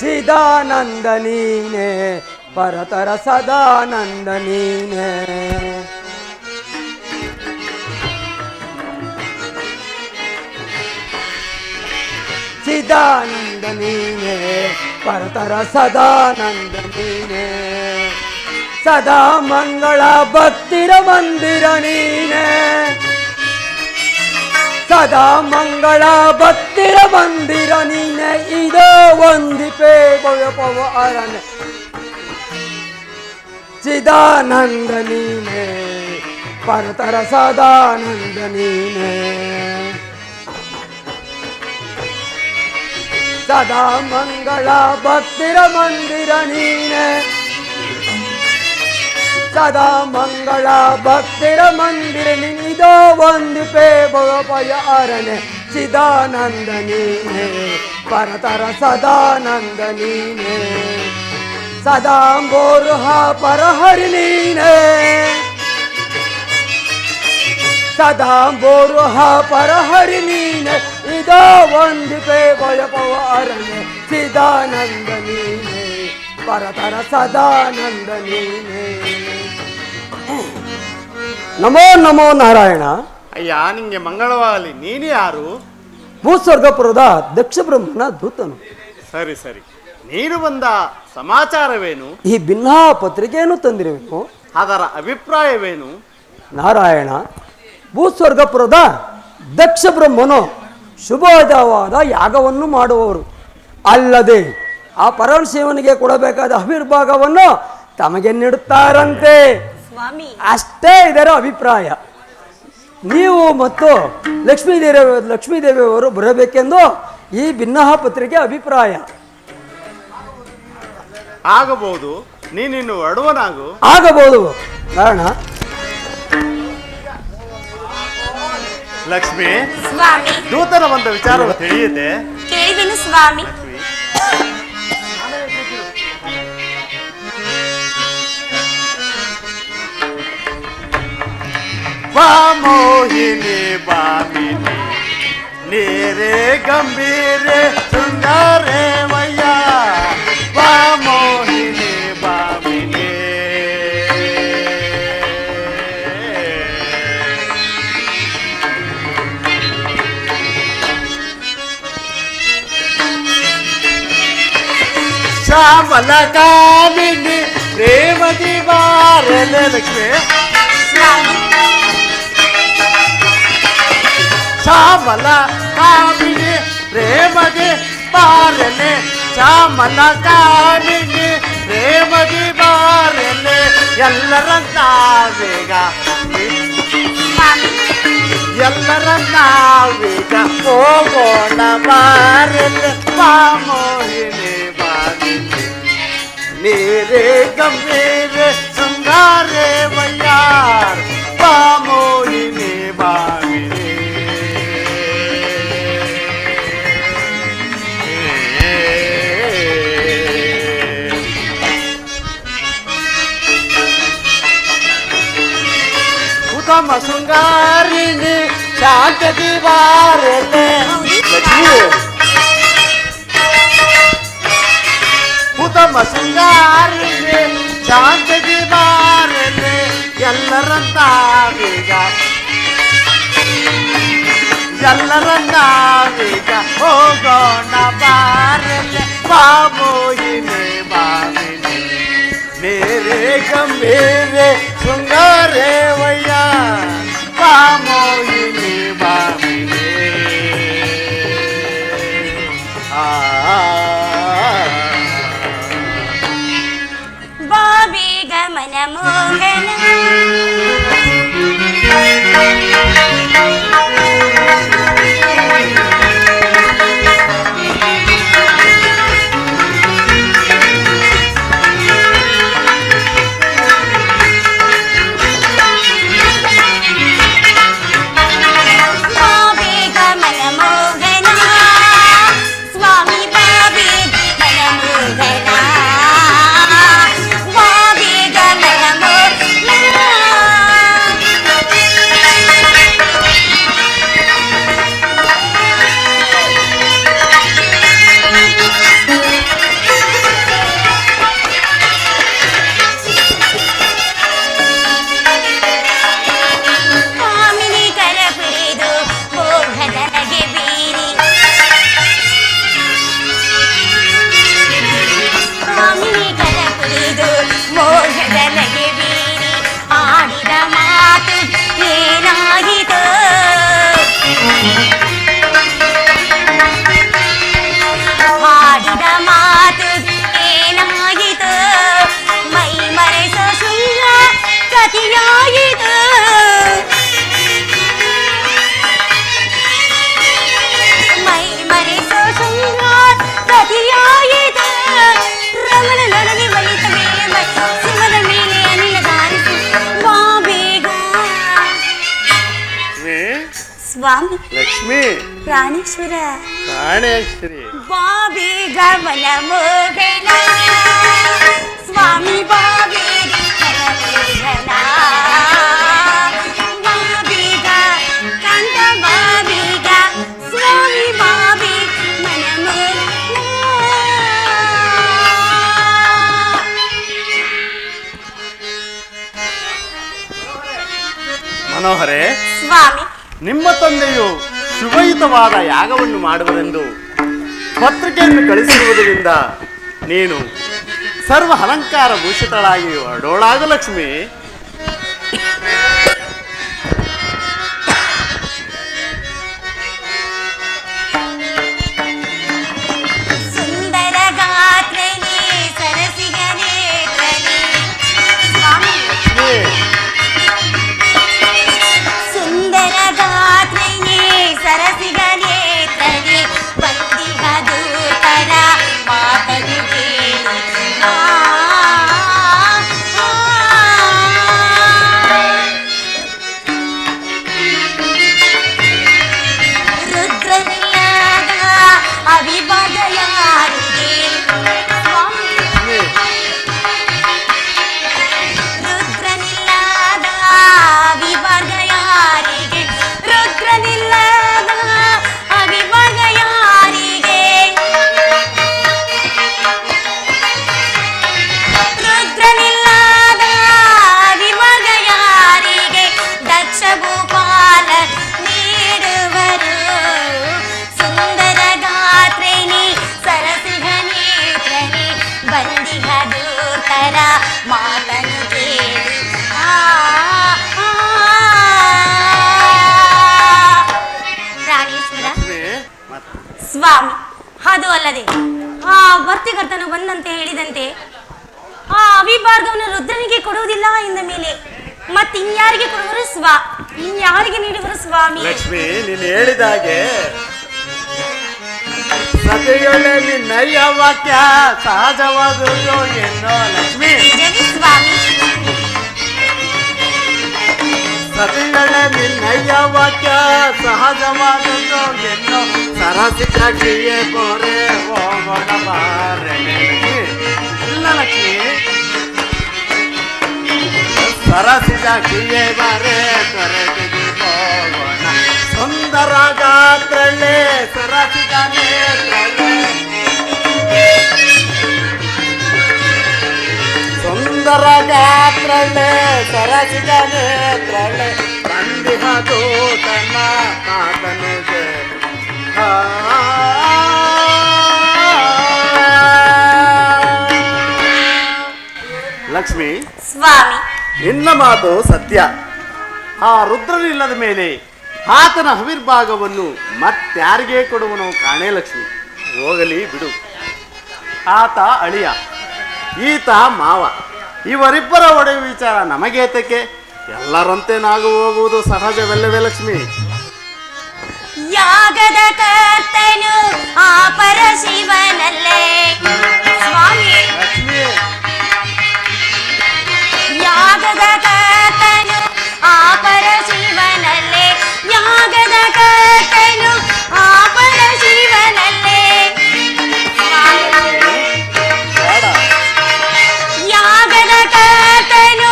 ಚಿದಾನಂದ ನೀನೆ ಪರತರ ಸದಾನಂದ ನೀನೆ. ಚಿದಾನಂದ ನೀನೆ ಪರತರ ಸದಾನಂದ ನೀನೆ. ಸದಾ ಮಂಗಳ ಭಕ್ತಿರ ಮಂದಿರ ನೀನೆ. ಸದಾ ಮಂಗಳ ಭಕ್ತಿರ ಮಂದಿರ ನೀನೆ. ಇದೋ ವಂದಿಪೆ ಭಯಪವ ಅರಣ್ಯ. ಚಿದಾನಂದ ನೀನೆ ಪರತರ ಸದಾನಂದ ನೀನೆ. ಸದಾ ಮಂಗಳ ಭಕ್ತಿರ ಮಂದಿರ ನೀನೆ. ಸದಾ ಮಂಗಳ ಭಕ್ತಿರ ಮಂದಿರ ನೀನಿದೋ ವಂದಿಪೆ ಭವಪಯ ಅರಣ್ಯ. ಚಿದಾನಂದ ನೀನೆ ಪರತರ ಸದಾನಂದ ನೀನೆ. ಸದಾಂಬೋರುಹ ಪರಹರಿ ನೀನೆ. ಸದಾಂಬೋರುಹ ಪರಹರಿ ನೀನೆ. ಇದೋ ವಂದಿಪೆ ಭಯಪವ ಅರಣ್ಯ. ಚಿದಾನಂದ ನೀನೆ ಪರತರ ಸದಾನಂದ ನೀನೆ. ನಮೋ ನಮೋ ನಾರಾಯಣ. ಅಯ್ಯ ನಿಂಗೆ ಮಂಗಳವಾಗಲಿ. ನೀನು ಯಾರು? ಭೂಸ್ವರ್ಗಪುರದ ದಕ್ಷ ಬ್ರಹ್ಮನ ದೂತನು. ಸರಿ ಸರಿ, ನೀನು ಬಂದ ಸಮಾಚಾರವೇನು? ಈ ಭಿನ್ನಾ ಪತ್ರಿಕೆಯನ್ನು ತಂದಿರುವೆನು. ಅದರ ಅಭಿಪ್ರಾಯವೇನು? ನಾರಾಯಣ, ಭೂಸ್ವರ್ಗಪುರದ ದಕ್ಷ ಬ್ರಹ್ಮನು ಶುಭವಾದ ಯಾಗವನ್ನು ಮಾಡುವವರು. ಅಲ್ಲದೆ ಆ ಪರಮಶಿವನಿಗೆ ಕೊಡಬೇಕಾದ ಅವಿರ್ಭಾಗವನ್ನು ತಮಗೆ ನೀಡುತ್ತಾರಂತೆ. ಅಷ್ಟೇ ಇದರ ಅಭಿಪ್ರಾಯ. ನೀವು ಮತ್ತು ಲಕ್ಷ್ಮೀದೇವಿಯವರು ಬರಬೇಕೆಂದು ಈ ಭಿನ್ನಹ ಪತ್ರಿಕೆ ಅಭಿಪ್ರಾಯ. ಆಗಬಹುದು, ನೀನಿನ್ನು ಹೊರಡುವನಾಗು. ಆಗಬಹುದು ಕಾರಣ. ಲಕ್ಷ್ಮಿ, ಸ್ವಾಮಿ, ದೂತನ ಬಂದ ವಿಚಾರವು ತಿಳಿಯುತ್ತೆ? ಕೇಳಿದೆನು ಸ್ವಾಮಿ. ಬಾ ಮೋಹಿನಿ ಬಾಮಿನಿ ನೀರೇ ಗಂಭೀರೆ ಶೃಂಗಾರೇ ವಯ್ಯ. ಬಾ ಮೋಹಿನಿ ಬಾಮಿನಿ. ಶ್ಯಾಮಲ ಕಾಮಿನಿ ಪ್ರೇಮದಿ ಬಾರಲೆ. ಲಕ್ಷ್ಮಿ, ಶ್ಯಾಮಲ ಕಾಮಿನಿ ಪ್ರೇಮದಿ ಬಾರಲೆ. ಶ್ಯಾಮಲ ಕಾಮಿನಿ ಪ್ರೇಮದಿ ಬಾರಲೆ. ಎಲ್ಲರನ್ನ ಬೇಗ ಎಲ್ಲರನ್ನ ಬೇಗ ಹೋಗೋಣ ಬಾರಲೆ. ಬಾ ಮೋಹಿನಿ ಬಾಮಿನಿ ನೀರೇ ಗಂಭೀರ ಶೃಂಗಾರೇ ವಯ್ಯಾರ್. ಬಾ ಮೋಹಿನಿ ಬಾಮಿನಿ. ಉತ್ತಮ ಶೃಂಗಾರಿಣಿ ಶಾಂತದಿ ಬಾರಲೆ. ಉತ್ತಮ ಶೃಂಗಾರಿಣಿ ಶಾಂತದಿ ಬಾರಲೆ. ಎಲ್ಲರನ್ನ ಬೇಗ ಎಲ್ಲರನ್ನ ಬೇಗ ಹೋಗೋಣ ಬಾರಲೆ. ಬಾ ಮೋಹಿನಿ ಬಾಮಿನಿ ನೀರೇ ಗಂಭೀರ ಶೃಂಗಾರೇ ವಯ್ಯ. ಬಾ ಮೋಹಿನಿ ಬಾಮಿನಿ. ಬಾ ಬೇಗ ಮನ ಮೋಹನ. ಬಾ ಬೇಗ ಮನ ಮೋಹನ. ಸ್ವಾಮಿ ಬಾ ಸ್ವಾಮಿ ಲಕ್ಷ್ಮಿ ಪ್ರಾಣೇಶ್ವರ ಪ್ರಾಣೇಶ್ವರಿ ಬಾಬಿ ಗಮನ ಮೋಗನ ಸ್ವಾಮಿ ಬಾಬಿ ಗಮನ ಬಾಬಿಗ ಕಂದ ಬಾಬಿಗ ಸ್ವಾಮಿ ಬಾಬಿ ಮನ ಮನೋಹರೇ, ಸ್ವಾಮಿ ನಿಮ್ಮ ತಂದೆಯು ಶುಭಯುತವಾದ ಯಾಗವನ್ನು ಮಾಡುವುದೆಂದು ಪತ್ರಿಕೆಯನ್ನು ಕಳಿಸಿರುವುದರಿಂದ ನೀನು ಸರ್ವ ಅಲಂಕಾರ ಭೂಷಿತಳಾಗಿ ಹೊರಡೋಳಾಗು ಲಕ್ಷ್ಮಿ. ಸುಂದರ ಗಾತ್ರನಿ ಸರಸಿಗ ನೇತ್ರನಿ ಸ್ವಾಮಿ ಸುಂದರ ಗಾತ್ರನಿ ಸರಸಿಗ ನೇತ್ರನಿ ಬಂದಿಹ ದೂತರ ಮಾತನು ಕೇಳಿ ರುದ್ರನಿಲ್ಲದ ಅವಿಭಾಗ ಯಾರಿಗೆ ಸ್ವಾಮಿ ರುದ್ರನಿಲ್ಲದ ಅವಿಭಾಗ ಯಾರಿಗೆ ರುದ್ರನಿಲ್ಲದ ಅವಿಭಾಗ ಯಾರಿಗೆ ರುದ್ರನಿಲ್ಲದ ಅವಿಭಾಗ ಯಾರಿಗೆ ದಕ್ಷ ಭೂಪಾಲ ನೀಡುವರು ಸುಂದರ ಗಾತ್ರೇನಿ ಸರಸಿಗ ನೇತ್ರನಿ ಬಂದಿಹ ದೂತರ ಮಾತನು ಕೇಳಿ ಪ್ರಾಣೇಶ್ವರ ಸ್ವಾಮಿ ಅದು ಅಲ್ಲದೆ ಆ ಭರ್ತಿಕರ್ತನು ಬಂದಂತೆ ಹೇಳಿದಂತೆ ಆ ಅವಿಭಾಗವನ್ನು ರುದ್ರನಿಗೆ ಕೊಡುವುದಿಲ್ಲ ಎಂದ ಮೇಲೆ ಮತ್ತಿನ್ಯಾರಿಗೆ ಕೊಡುವರು ಇನ್ಯಾರಿಗೆ ನೀಡುವರು ಸ್ವಾಮಿ ಲಕ್ಷ್ಮಿ, ನೀನು ಹೇಳಿದ ಹಾಗೆ ಸತಿಯೊಳೆ ನಿನ್ನಯ್ಯ ವಾಕ್ಯ ಸಹಜವಾದುದು ಎನ್ನೋ ಲಕ್ಷ್ಮಿ. ನಿಜವೇ ಸ್ವಾಮಿ ಸತಿಯೊಳೆ ನಿನ್ನಯ್ಯ ವಾಕ್ಯ ಸಹಜವಾದುದು ಎನ್ನೋ ಸರಸಿಕ ಕ್ರಿಯೆ ಕೋರೆ ಹೋಗೋಣ ಬಾರೆ ಲಕ್ಷ್ಮಿ. ಇಲ್ಲ ಲಕ್ಷ್ಮಿ, ಸರಸಿಕ ಕ್ರಿಯೆ ಬಾರೆ ತೊರೆಗೆ ಹೋಗೋಣ ಸುಂದರ ಗಾತ್ರಳ್ಳೆ ಸರಸಿಕ ನೇತ್ರಳ್ಳೆ ಸುಂದರ ಗಾತ್ರಳ್ಳೆ ಸರಸಿಕ ನೇತ್ರಳ್ಳೆ ಬಂದಿಹ ದೂತನ ಕಾತನುಗೆ ಲಕ್ಷ್ಮಿ, ಸ್ವಾಮಿ ನಿನ್ನ ಮಾತು ಸತ್ಯ. ಆ ರುದ್ರನಿಲ್ಲದ ಮೇಲೆ ಆತನ ಆವಿರ್ಭಾಗವನ್ನು ಮತ್ಯಾರಿಗೆ ಕೊಡುವನು ಕಾಣೆ ಲಕ್ಷ್ಮಿ. ಹೋಗಲಿ ಬಿಡು. ಆತ ಅಳಿಯ, ಈತ ಮಾವ, ಇವರಿಬ್ಬರ ಒಡೆಯುವ ವಿಚಾರ ನಮಗೇತಕ್ಕೆ? ಎಲ್ಲರಂತೆ ನಾವು ಹೋಗುವುದು ಸಹಜವಲ್ಲವೇ ಲಕ್ಷ್ಮಿ? ಯಾಗದ ಕರ್ತನು ಆ ಪರಶಿವನಲ್ಲೇ ಸ್ವಾಮಿ ಲಕ್ಷ್ಮಿ, ಯಾಗದ ಕರ್ತನು ಆ ಪರಶಿವನಲ್ಲೇ ಯಾಗದ ಕರ್ತನು ಆ ಪರಶಿವನಲ್ಲೇ ಬೇಡ. ಯಾಗದ ಕರ್ತನು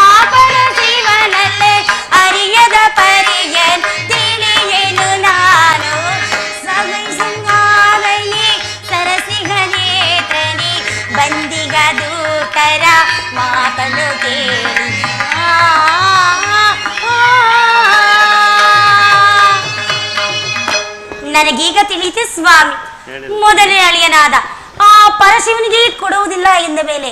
ಆ ಪರಶಿವನಲ್ಲೇ ಅರಿಯದ ಪರಿಯನ್ ತಿಳಿಯೇನು ನಾನು ಸಗೈಸಂಗಾವಲ್ಲಿ ಸರಸಿಗ ನೇತ್ರನಿ ಬಂದಿಗ ದೂತರ ಮಾತನು ಕೇಳಿ ನನಗೀಗ ತಿಳಿಯಿತು ಸ್ವಾಮಿ. ಮೊದಲನೇ ಅಳಿಯನಾದ ಆ ಪರಶಿವನಿಗೆ ಕೊಡುವುದಿಲ್ಲ ಎಂದ ಮೇಲೆ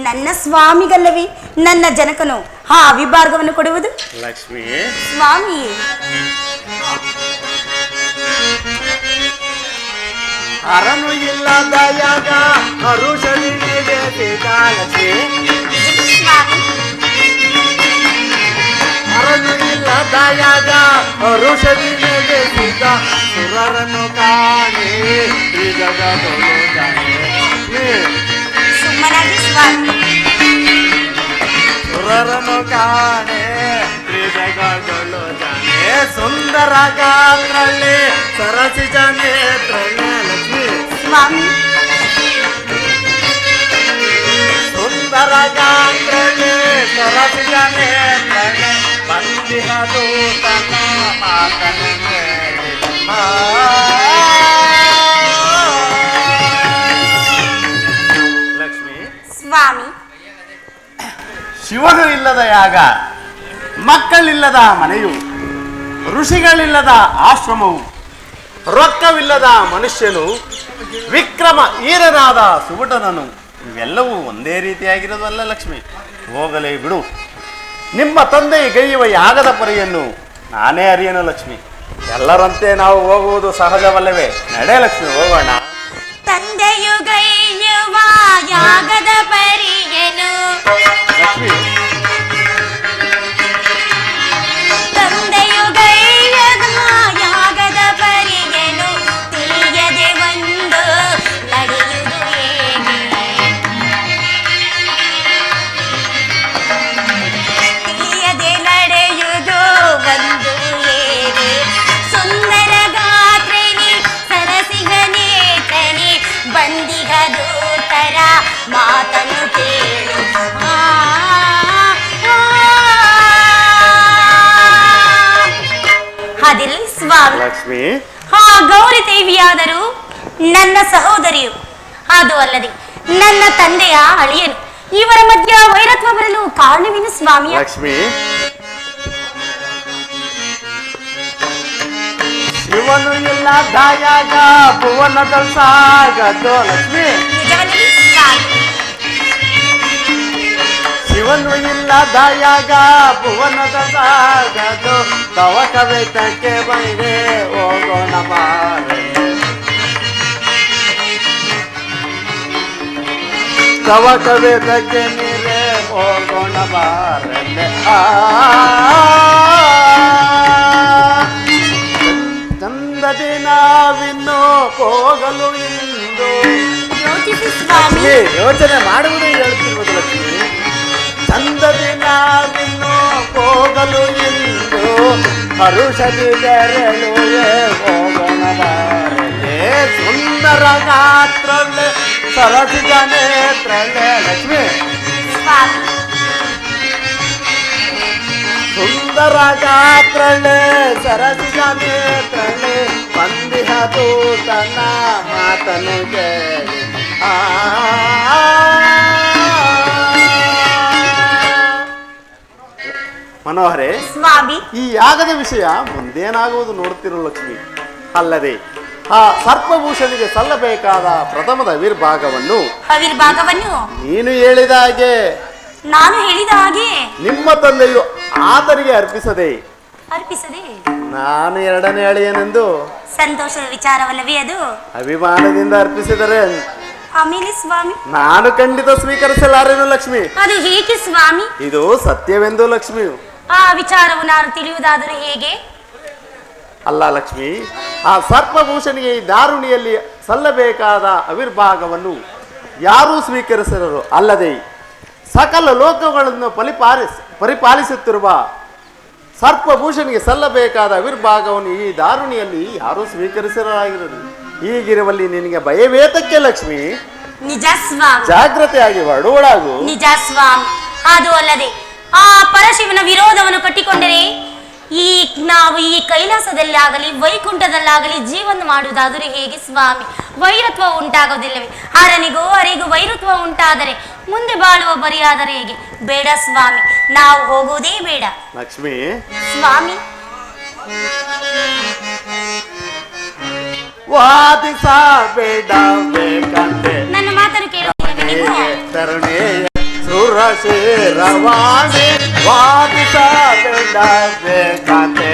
ನನ್ನ ಸ್ವಾಮಿಗಲ್ಲವೇ ನನ್ನ ಜನಕನು ಆ ವಿಭಾಗವನ್ನು ಕೊಡುವುದು ಲಕ್ಷ್ಮಿ, ಸ್ವಾಮಿ. ಅರನು ಇಲ್ಲದ ಯಾಗ ಹರುಷದಿ ನಿವೇದಿತ ಲಕ್ಷ್ಮಿ. ಸ್ವಾಮಿ ಅರನು ಇಲ್ಲದ ಯಾಗ ಹರುಷದಿ ನಿವೇದಿತ ಸುರರನ್ನು ಕಾಣೆ ಈ ಜಗದೊಳು ಜಾಣೆ. ಸುಮ್ಮನಾಗಿ ಸ್ವಾಮಿ. ಸುರರನ್ನು ಕಾಣೆ ಈ ಜಗದೊಳು ಜಾಣೆ. ಸುಂದರ ಗಾತ್ರಳ್ಳಿ ಸರಸಿಜ ನೇತ್ರಳ್ಳಿ ಲಕ್ಷ್ಮಿ ಸ್ವಾಮಿ ಸುಂದರ ಗಾತ್ರಳ್ಳಿ ಸರಸಿಜ ನೇತ್ರಳ್ಳಿ ಬಂದಿಹದು ತನ್ನ ಮಾತನ ಕೇಳಿ. ಲಕ್ಷ್ಮಿ ಸ್ವಾಮಿ ಶಿವನು ಇಲ್ಲದ ಯಾಗ, ಮಕ್ಕಳಿಲ್ಲದ ಮನೆಯು, ಋಷಿಗಳಿಲ್ಲದ ಆಶ್ರಮವು, ರೊಕ್ಕವಿಲ್ಲದ ಮನುಷ್ಯನು, ವಿಕ್ರಮ ಈರನಾದ ಸುಬುಟನನು, ಇವೆಲ್ಲವೂ ಒಂದೇ ರೀತಿಯಾಗಿರೋದಲ್ಲ ಲಕ್ಷ್ಮಿ. ಹೋಗಲೇ ಬಿಡು, ನಿಮ್ಮ ತಂದೆ ಗೈಯುವ ಯಾಗದ ಪರಿಯನ್ನು ನಾನೇ ಅರಿಯನು ಲಕ್ಷ್ಮಿ. ಎಲ್ಲರಂತೆ ನಾವು ಹೋಗುವುದು ಸಹಜವಲ್ಲವೇ? ನಡೆ ಲಕ್ಷ್ಮಿ, ಹೋಗೋಣ. ತಂದೆಯು ಗೈಯುವ ಯಾಗದ ಪರಿಯನು ಲಕ್ಷ್ಮಿ ತಂದೆಯು ಗೈಯದ ಯಾಗದ ಪರಿಯನು ತಿಳಿಯದೆ ಒಂದು ನಡೆಯುವುದು ಹೇಗೆ ತಿಳಿಯದೆ ನಡೆಯುವುದು ಒಂದು ಹೇಗೆ ಸುಂದರ ಗಾತ್ರಿನಿ ಸರಸಿಗ ನೇತ್ರನಿ ಬಂದಿಗ ದೂತರ ಮಾತನು ಕೇಳು ಅದಿರಲಿ ಸ್ವಾಮಿ. ಲಕ್ಷ್ಮಿ ಗೌರಿ ದೇವಿಯಾದರೂ ನನ್ನ ಸಹೋದರಿಯು, ಅದು ಅಲ್ಲದೆ ನನ್ನ ತಂದೆಯ ಅಳಿಯನು. ಇವರ ಮಧ್ಯ ವೈರತ್ವ ಬರಲು ಕಾರಣವೇನು ಸ್ವಾಮಿಯ? ಲಕ್ಷ್ಮಿ ಶಿವನು ಇಲ್ಲ ದಾಯಾಗ ಭುವನದ ಸಾಗದು. ಲಕ್ಷ್ಮಿ ನಿಜವಲ್ಲವೇ ಸ್ವಾಮಿ? ಶಿವನು ಇಲ್ಲ ದಾಯಾಗ ಭುವನದ ಸಾಗದು. ತವ ಕವಿತಕ್ಕೆ ಬೈರೆ ಹೋಗೋಣ ಬಾರೆ. ತವ ಕವಿತಕ್ಕೆ ನೀರೇ ಹೋಗೋಣ ಬಾರಲ್ಲೇ. ಚಂದದಿ ನಾವಿನ್ನು ಹೋಗಲು ಇಂದು. ಯೋಚಿಸಿ ಸ್ವಾಮಿ. ಲಕ್ಷ್ಮಿ ಯೋಚನೆ ಮಾಡುವುದೇ ಹೇಳ್ತಿರ್ಬೋದು ಲಕ್ಷ್ಮಿ. ಚಂದದಿ ನಾವಿನ್ನು ಹೋಗಲು ಇಂದು ಹರುಷದಿ ತೆರಳುವೆ ಹೋಗೋಣ ಬಾರಲೆ. ಸುಂದರ ಗಾತ್ರಳ್ಳೆ ಸರಸಿಜ ನೇತ್ರಳ್ಳೆ. ಲಕ್ಷ್ಮಿ ಸ್ವಾಮಿ ಸುಂದರ ಗಾತ್ರಳ್ಳೆ ಸರಸಿಜ ನೇತ್ರಳ್ಳೆ ಬಂದಿಹದು ತನ್ನ ಮಾತನು ಕೇಳಿ. ಮನೋಹರೇ, ಸ್ವಾಮಿ ಈ ಯಾಗದ ವಿಷಯ ಮುಂದೇನಾಗುವುದು ನೋಡುತ್ತಿರೋ ಲಕ್ಷ್ಮಿ. ಅಲ್ಲದೆ ಆ ಸರ್ಪಭೂಷಣಿಗೆ ಸಲ್ಲಬೇಕಾದ ಪ್ರಥಮದ ಆವಿರ್ಭಾಗವನ್ನು ನೀನು ಹೇಳಿದ ಹಾಗೆ ನಾನು ಹೇಳಿದ ಹಾಗೆ ನಿಮ್ಮ ತಂದೆಯು ಆತನಿಗೆ ಅರ್ಪಿಸದೆ ನಾನು ಎರಡನೇ ಅಳಿಯನೆಂದು ಸಂತೋಷದ ವಿಚಾರವಲ್ಲವೇ ಅದು? ಅಭಿಮಾನದಿಂದ ಅರ್ಪಿಸಿದರೆ ಆಮೇಲೆ ಸ್ವಾಮಿ ನಾನು ಖಂಡಿತ ಸ್ವೀಕರಿಸಲಾರೆನು ಲಕ್ಷ್ಮಿ. ಅದು ಹೇಗೆ ಸ್ವಾಮಿ? ಇದು ಸತ್ಯವೆಂದು ಲಕ್ಷ್ಮಿ. ಆ ವಿಚಾರವು ನಾನು ತಿಳಿಯುವುದಾದರೆ ಹೇಗೆ? ಅಲ್ಲ ಲಕ್ಷ್ಮಿ, ಆ ಸರ್ಪಭೂಷಣಿಗೆ ಈ ದಾರುಣಿಯಲ್ಲಿ ಸಲ್ಲಬೇಕಾದ ಆವಿರ್ಭಾಗವನ್ನು ಯಾರೂ ಸ್ವೀಕರಿಸಿದರು. ಅಲ್ಲದೆ ಸಕಲ ಲೋಕಗಳನ್ನು ಪರಿಪಾಲಿಸುತ್ತಿರುವ ಸರ್ಪಭೂಷಣಿಗೆ ಸಲ್ಲಬೇಕಾದ ಆವಿರ್ಭಾಗವನ್ನು ಈ ದಾರುಣಿಯಲ್ಲಿ ಯಾರೂ ಸ್ವೀಕರಿಸಲಾಗಿರದು. ಹೀಗಿರುವಲ್ಲಿ ನಿನಗೆ ಭಯವೇತಕ್ಕೆ ಲಕ್ಷ್ಮಿ? ನಿಜ ಸ್ವಾಮಿ. ಜಾಗ್ರತೆಯಾಗಿ ಒಡಾಗು. ನಿಜ ಸ್ವಾಮಿ. ಅದು ಅಲ್ಲದೆ ಆ ಪರಶಿವನ ವಿರೋಧವನ್ನು ಕಟ್ಟಿಕೊಂಡರೆ ನಾವು ಈ ಕೈಲಾಸದಲ್ಲಾಗಲಿ ವೈಕುಂಠದಲ್ಲಾಗಲಿ ಜೀವನ ಮಾಡುವುದಾದರೆ ಹೇಗೆ ಸ್ವಾಮಿ? ವೈರತ್ವ ಉಂಟಾಗೋದಿಲ್ಲವೇ? ಹರನಿಗೂ ಹರಿಗೂ ವೈರತ್ವ ಉಂಟಾದರೆ ಮುಂದೆ ಬಾಳುವ ಬರಿಯಾದರೆ ಹೇಗೆ? ಬೇಡ ಸ್ವಾಮಿ, ನಾವು ಹೋಗುವುದೇ ಬೇಡ. ಲಕ್ಷ್ಮಿ ಸ್ವಾಮಿ ವಾದಿಸಬೇಡ ಬೇಕಂತೆ ನನ್ನ ಮಾತನ್ನು ಕೇಳುವುದಿಲ್ಲವೇ ನೀವು? ತರುಣೇ ಸುರಶೇರವಾಣಿ ವಾದಿಸಬೇಡ ಬೇಕಂತೆ.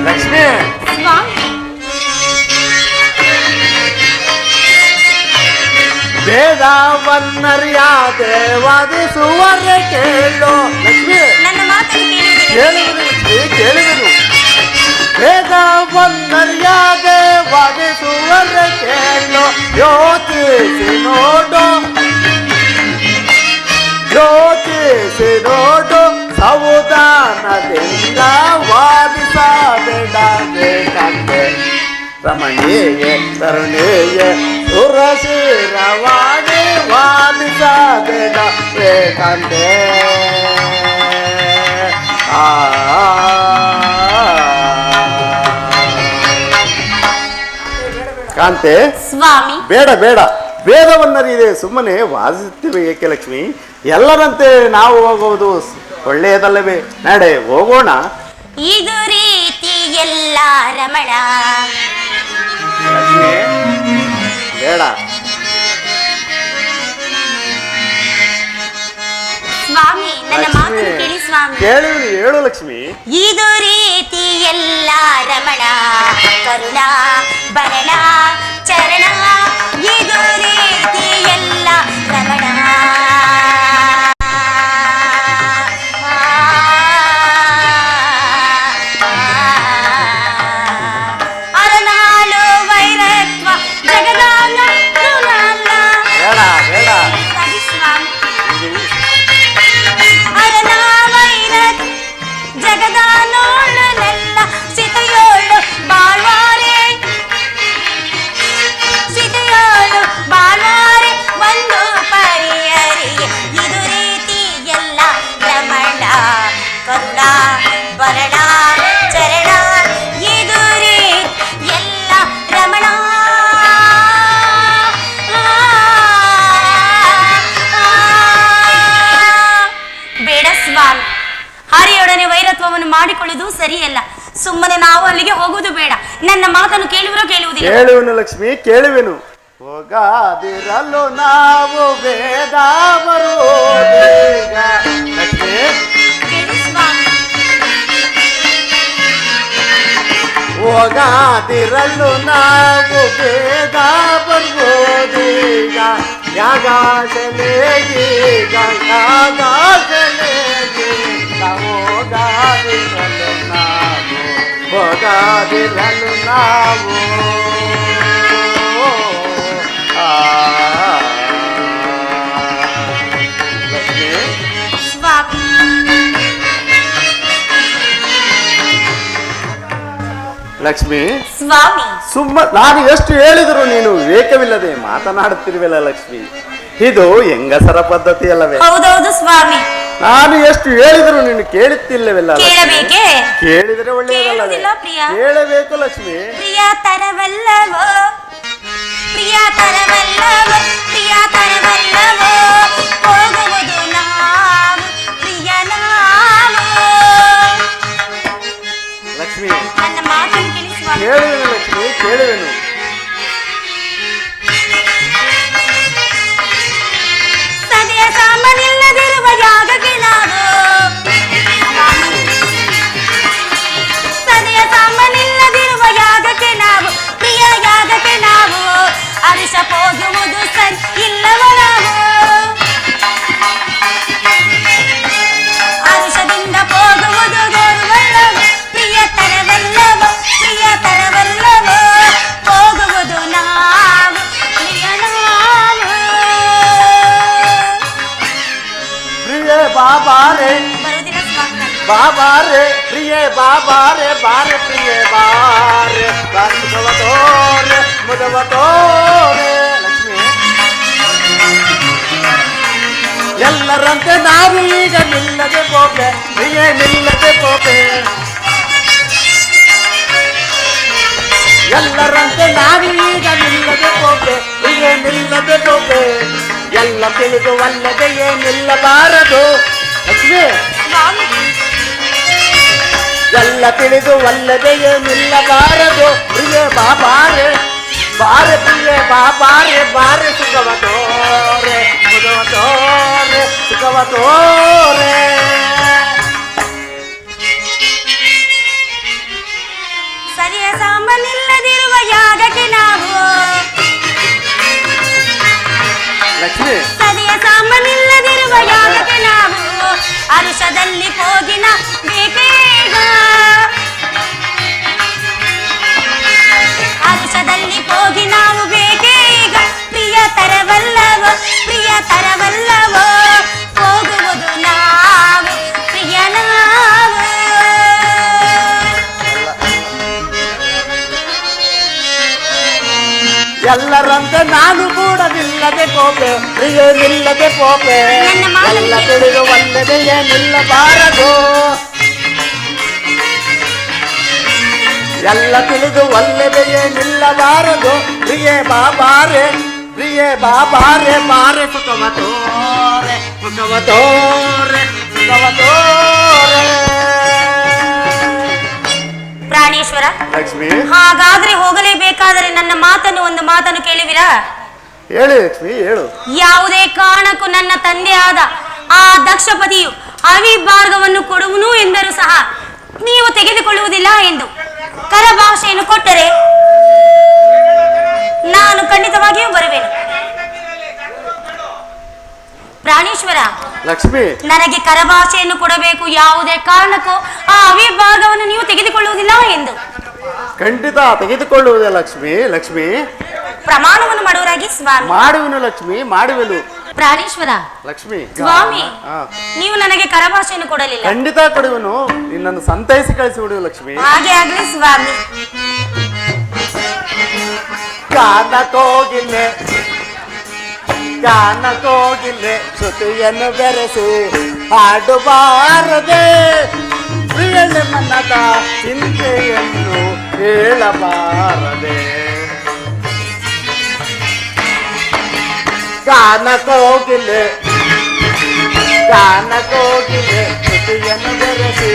ಲಕ್ಷ್ಮಿ ಸ್ವಾಮಿ ವೇದವನ್ನರಿಯಾದೆ ವಾದಿಸುವರೆ ಕೇಳು. ಲಕ್ಷ್ಮಿ ನನ್ನ ಮಾತನ್ನು ಕೇಳುವುದು ಲಕ್ಷ್ಮಿ, ಕೇಳುವುದು. ವೇದವನ್ನರಿಯಾದೆ ವಾದಿಸುವರೆ ಕೇಳು. ಯೋಚಿಸಿ ನೋಡು ಯೋಚಿಸಿ ನೋಡು ಸಾವಧಾನದಿಂದ ವಾದಿಸಬೇಡ ಬೇಕಂತೆ ರಮಣೀಯ ತರುಣೀಯ ಸುರಶಿರವಾಣಿ ವಾದಿಸಬೇಡ ಬೇಕಂತೆ ಕಾಂತೆ ಸ್ವಾಮಿ ಬೇಡ ಬೇಡ ವೇದವನ್ನರಿದೆ ಸುಮ್ಮನೆ ವಾದಿಸುತ್ತೇವೆ ಏಕೆ ಲಕ್ಷ್ಮಿ ಎಲ್ಲರಂತೆ ನಾವು ಹೋಗುವುದು ಒಳ್ಳೆಯದಲ್ಲವೇ ನಡೆ ಹೋಗೋಣ ಇದು ರೀತಿ ಎಲ್ಲ ರಮಣ ಲಕ್ಷ್ಮಿ ಬೇಡ ಸ್ವಾಮಿ ನನ್ನ ಮಾತನ್ನು ಕೇಳಿ ಸ್ವಾಮಿ ಕೇಳಿವ್ರಿ ಹೇಳು ಲಕ್ಷ್ಮಿ ಇದು ರೀತಿ ಎಲ್ಲ ರಮಣ ಕರುಣ ಬರಣ ಚರಣ ಇದು ರೀತಿ ಎಲ್ಲ ರಮಣ ಅರನಾಳು ವೈರತ್ವ ಜಗದಾನ ಬೇಡ ಬೇಡ ಜಗದಾನೋಳನೆಲ್ಲ ಸಿತೆಯೋಳು ಬಾಳ್ವಾರೆ ಒಂದು ಪರಿಯರಿಗೆ ಇದು ರೀತಿ ಎಲ್ಲ ರಮಣ ಕರುಣ ಬರಣ ಚರಣ ಇದು ರೀತಿ ಎಲ್ಲ ರಮಣ ಬೇಡ ಸ್ವಾಮಿ ಹರಿಯೊಡನೆ ವೈರತ್ವವನ್ನು ಮಾಡಿಕೊಳ್ಳುವುದು ಸರಿಯಲ್ಲ ಸುಮ್ಮನೆ ನಾವು ಅಲ್ಲಿಗೆ ಹೋಗುವುದು ಬೇಡ ನನ್ನ ಮಾತನ್ನು ಕೇಳುವುದಿಲ್ಲ ಕೇಳುವೆನು ಲಕ್ಷ್ಮಿ ಕೇಳುವೆನು ಹೋಗಾದಿರಲು ನಾವು ವೇದ ಬರುವುದೀಗ ಲಕ್ಷ್ಮಿ ಕೇಳಿ ಸ್ವಾಮಿ ಹೋಗಾದಿರಲು ನಾವು ವೇದ ಬರ್ಬೋದೀಗ ಯಾಗಾಸಲೇಗೀಗ ಯಾಗಾಸಲೇಗೀಗ ಹೋಗಾದಿರಲು ನಾವು ಲಕ್ಷ್ಮಿ ಸ್ವಾಮಿ ಲಕ್ಷ್ಮಿ ಸ್ವಾಮಿ ನಾನು ಎಷ್ಟು ಹೇಳಿದ್ರು ನೀನು ವಿವೇಕವಿಲ್ಲದೆ ಮಾತನಾಡುತ್ತಿರುವಲ್ಲ ಲಕ್ಷ್ಮಿ ಇದು ಹೆಂಗಸರ ಪದ್ಧತಿ ಅಲ್ಲವೇ ಹೌದೌದು ಸ್ವಾಮಿ ನಾನು ಎಷ್ಟು ಹೇಳಿದ್ರು ನೀನು ಕೇಳುತ್ತಿಲ್ಲವಲ್ಲ ಕೇಳಬೇಕೆ ಕೇಳಿದರೆ ಒಳ್ಳೆಯದಲ್ಲವೇ ಕೇಳುವುದಿಲ್ಲ ಪ್ರಿಯ ಕೇಳಬೇಕು ಲಕ್ಷ್ಮಿ ಪ್ರಿಯ ತರವಲ್ಲವೋ ಪ್ರಿಯ ತರವಲ್ಲವೋ ಪ್ರಿಯ ತರವಲ್ಲವೋ ಹೋಗುವುದು ನಾವು ಪ್ರಿಯ ನಾವು ಲಕ್ಷ್ಮಿ ನನ್ನ ಮಾತನ್ನು ಕೇಳಿ ಸ್ವಾಮಿ ಕೇಳುವೆನು ಲಕ್ಷ್ಮಿ ಕೇಳುವೆನು ಸದೆಯ ಸಾಮಾನಿಲ್ಲದಿರುವ ಯಾಗಕ್ಕೆ ನಾವು ಸದೆಯ ಸಾಮಾನಿಲ್ಲದಿರುವ ಯಾಗಕ್ಕೆ ನಾವು ಪ್ರಿಯ ಯಾಗಕ್ಕೆ ನಾವು ಅರಿಶ ಹೋಗುವುದು ಸರಿ ಇಲ್ಲವ ನಾವು ಅರಿಶದಿಂದ ಹೋಗುವುದು ಗೋರುವಲ್ಲವ ಪ್ರಿಯ ತರವಲ್ಲವ ಹೋಗುವುದು ನಾವು ಪ್ರಿಯ ನಾವು ಪ್ರಿಯೇ ಬಾಬಾರೆ ಬರುವುದಿಲ್ಲ ಸ್ವಾಮಿ ಬಾಬಾರೆ ಪ್ರಿಯೇ ಬಾಬಾರೆ ಬಾರೆ ಪ್ರಿಯೇ ಬಾರೆ ಮುದವ ತೋರೆ ಲಕ್ಷ್ಮಿ ಎಲ್ಲರಂತೆ ನಾವು ಈಗ ನಿಲ್ಲದೆ ಪೋಪೆ ಪ್ರಿಯೇ ನಿಲ್ಲದೆ ಪೋಪೆ ಎಲ್ಲರಂತೆ ನಾವು ಈಗ ನಿಲ್ಲದೆ ಪೋಪೆ ಪ್ರಿಯೇ ನಿಲ್ಲದೆ ಪೋಪೆ ಎಲ್ಲ ತಿಳಿದುವಲ್ಲದೆಯೇ ನಿಲ್ಲಬಾರದು ಲಕ್ಷ್ಮಿ ಸ್ವಾಮಿ ಎಲ್ಲ ತಿಳಿದುವಲ್ಲದೆಯೇ ನಿಲ್ಲಬಾರದು ಪ್ರಿಯೇ ಬಾಬಾರೆ ಬಾರೆ ಪ್ರಿಯೇ ಬಾಬಾರೆ ಬಾರೆ ಸುಖವ ತೋರೆ ಮುದವ ತೋರೆ ಸುಖವ ತೋರೆ ಸರಿಯ ಸಾಮಾನಿಲ್ಲದಿರುವ ಯಾಗಕ್ಕೆ ನಾವು ಲಕ್ಷ್ಮಿ ಸರಿಯ ಸಾಮಾನಿಲ್ಲದಿರುವ ಯಾಗಕ್ಕೆ ನಾವು ಅರುಷದಲ್ಲಿ ಹೋಗಿನ ಬೇಕೇಗ ಅರುಷದಲ್ಲಿ ಹೋಗಿ ನಾವು ಬೇಕೇಗ ಪ್ರಿಯ ತರವಲ್ಲವ ಹೋಗ ಎಲ್ಲರಂತೆ ನಾನು ಕೂಡ ನಿಲ್ಲದೆ ಪೋಪೆ ಪ್ರಿಯೇ ನಿಲ್ಲದೆ ಪೋಪೆ ಎಲ್ಲ ತಿಳಿದು ಒಳ್ಳೆದೆಯೇ ನಿಲ್ಲಬಾರದು ಎಲ್ಲ ತಿಳಿದು ಒಳ್ಳೆದೆಯೇ ನಿಲ್ಲಬಾರದು ಪ್ರಿಯೇ ಬಾಬಾರೆ ಬಾರೆ ಸುಖವ ತೋರೆ ಪ್ರಾಣೇಶ್ವರ ಲಕ್ಷ್ಮಿ ಹಾಗಾದ್ರೆ ಹೋಗಲೇಬೇಕಾದರೆ ನನ್ನ ಒಂದು ಮಾತನ್ನು ಕೇಳುವಿರಾ? ಹೇಳಿ ಲಕ್ಷ್ಮಿ ಹೇಳು. ಯಾವುದೇ ಕಾರಣಕ್ಕೂ ನನ್ನ ತಂದೆಯಾದ ಆ ದಕ್ಷಪತಿಯು ಅವಿಭಾರ್ಗವನ್ನು ಕೊಡುವನು ಎಂದರೂ ಸಹ ನೀವು ತೆಗೆದುಕೊಳ್ಳುವುದಿಲ್ಲ ಎಂದು ಕರಭಾಷೆಯನ್ನು ಕೊಟ್ಟರೆ ನಾನು ಖಂಡಿತವಾಗಿಯೂ ಬರುವೆನು. ಪ್ರಾಣೇಶ್ವರ ಲಕ್ಷ್ಮಿ ನನಗೆ ಕರಭಾಷೆಯನ್ನು ಕೊಡಬೇಕು, ಯಾವುದೇ ಕಾರಣಕ್ಕೂ ಆ ಅವಿಭಾಗವನ್ನು ನೀವು ತೆಗೆದುಕೊಳ್ಳುವುದಿಲ್ಲ ಎಂದು. ಖಂಡಿತ ತೆಗೆದುಕೊಳ್ಳುವುದೇ ಲಕ್ಷ್ಮಿ ಪ್ರಮಾಣವನ್ನು ಮಾಡುವರಾಗಿ ಸ್ವಾಮಿ. ಮಾಡುವೆನು ಲಕ್ಷ್ಮಿ ಮಾಡುವೆನು. ಪ್ರಾಣೇಶ್ವರ ಲಕ್ಷ್ಮಿ ಸ್ವಾಮಿ ನೀವು ನನಗೆ ಕರಭಾಷೆಯನ್ನು ಕೊಡಲಿಲ್ಲ. ಖಂಡಿತ ಕೊಡುವೆನು, ನಿನ್ನನ್ನು ಸಂತೈಸಿ ಕಳಿಸಿ ಬಿಡುವ ಲಕ್ಷ್ಮಿ. ಹಾಗೆ ಆಗ್ಲಿ ಸ್ವಾಮಿ. ಗಾನ ಕೋಗಿಲೆ ಶ್ರುತಿಯನ್ನು ಬೆರೆಸಿ ಹಾಡುಬಾರದೆ ಪ್ರಿಯಳ ಮನದ ಚಿಂತೆಯನ್ನು ಹೇಳಬಾರದೆ ಗಾನ ಕೋಗಿಲೆ ಶ್ರುತಿಯನ್ನು ಬೆರೆಸಿ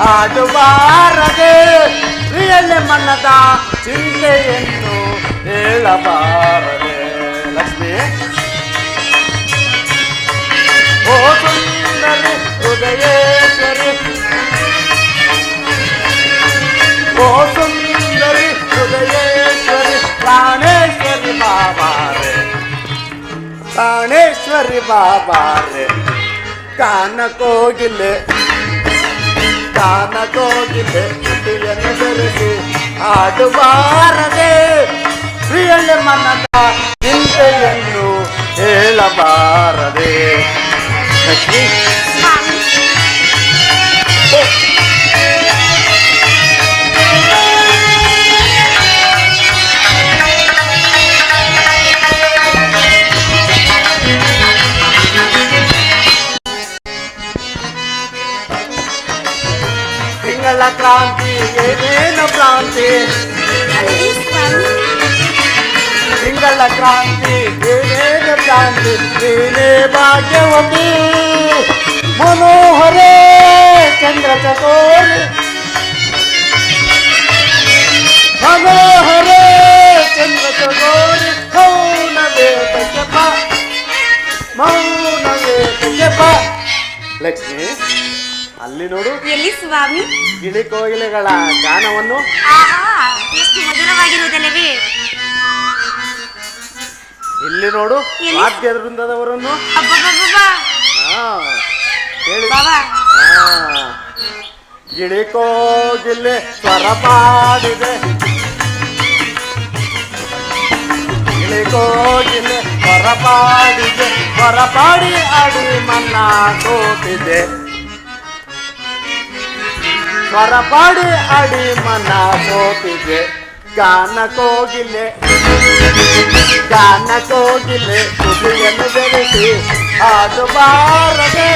ಹಾಡುಬಾರದೆ ಪ್ರಿಯಳ ಮನದ ಚಿಂತೆಯನ್ನು ಹೇಳಬಾರದೆ. ಲಕ್ಷ್ಮಿ ಓ ಸುಂದರಿ ಹೃದಯೇಶ್ವರಿ ಓ ಸುಂದರಿ ಹೃದಯೇಶ್ವರಿ ಪ್ರಾಣೇಶ್ವರಿ ಬಾಬಾರೆ ಕಾನ ಕೋಗಿಲೆ ಶ್ರುತಿಯನ್ನು ಬೆರೆಸಿ ಹಾಡುಬಾರದೆ ಪ್ರಿಯಳ ಮನದ ಚಿಂತೆಯನ್ನು ಹೇಳಬಾರದೆ. ಲಕ್ಷ್ಮಿ ತಿಂಗಳ ಕ್ರಾಂತಿ ಏನೇನು ಕ್ರಾಂತಿ ತಿಂಗಳ ಕ್ರಾಂತಿ ಏನೇನು ಕ್ರಾಂತಿ ನೀನೇ ಭಾಗ್ಯವತಿ ಮನೋಹರೇ ಚಂದ್ರ ಚಕೋರಿ ಮೌನವೇ ಬಾ. ಲಕ್ಷ್ಮಿ ಅಲ್ಲಿ ನೋಡು, ಎಲ್ಲಿ ಸ್ವಾಮಿ? ಗಿಳಿ ಕೋಗಿಲೆಗಳ ಗಾನವನ್ನು. ಎಷ್ಟು ಮಧುರವಾಗಿರುವುದಲ್ಲವೇ? ಇಲ್ಲಿ ನೋಡು ವಾದ್ಯ ವೃಂದದವರನ್ನು. ಹೇಳಿ ಗಿಳಿ ಕೋಗಿಲೆ ಸ್ವರ ಪಾಡಿದೆ, ಗಿಳಿ ಕೋಗಿಲೆ ಸ್ವರ ಪಾಡಿದೆ, ಸ್ವರ ಪಾಡಿ ಅಡಿ ಮನ್ನ ಸೋತಿದೆ, ಸ್ವರ ಪಾಡಿ ಅಡಿ ಮನ ಸೋತಿದೆ. ಗಾನ ಕೋಗಿಲೆ ತುದಿಯನ್ನು ಬೆರೆಸಿ ಹಾಡಬಾರದೆ,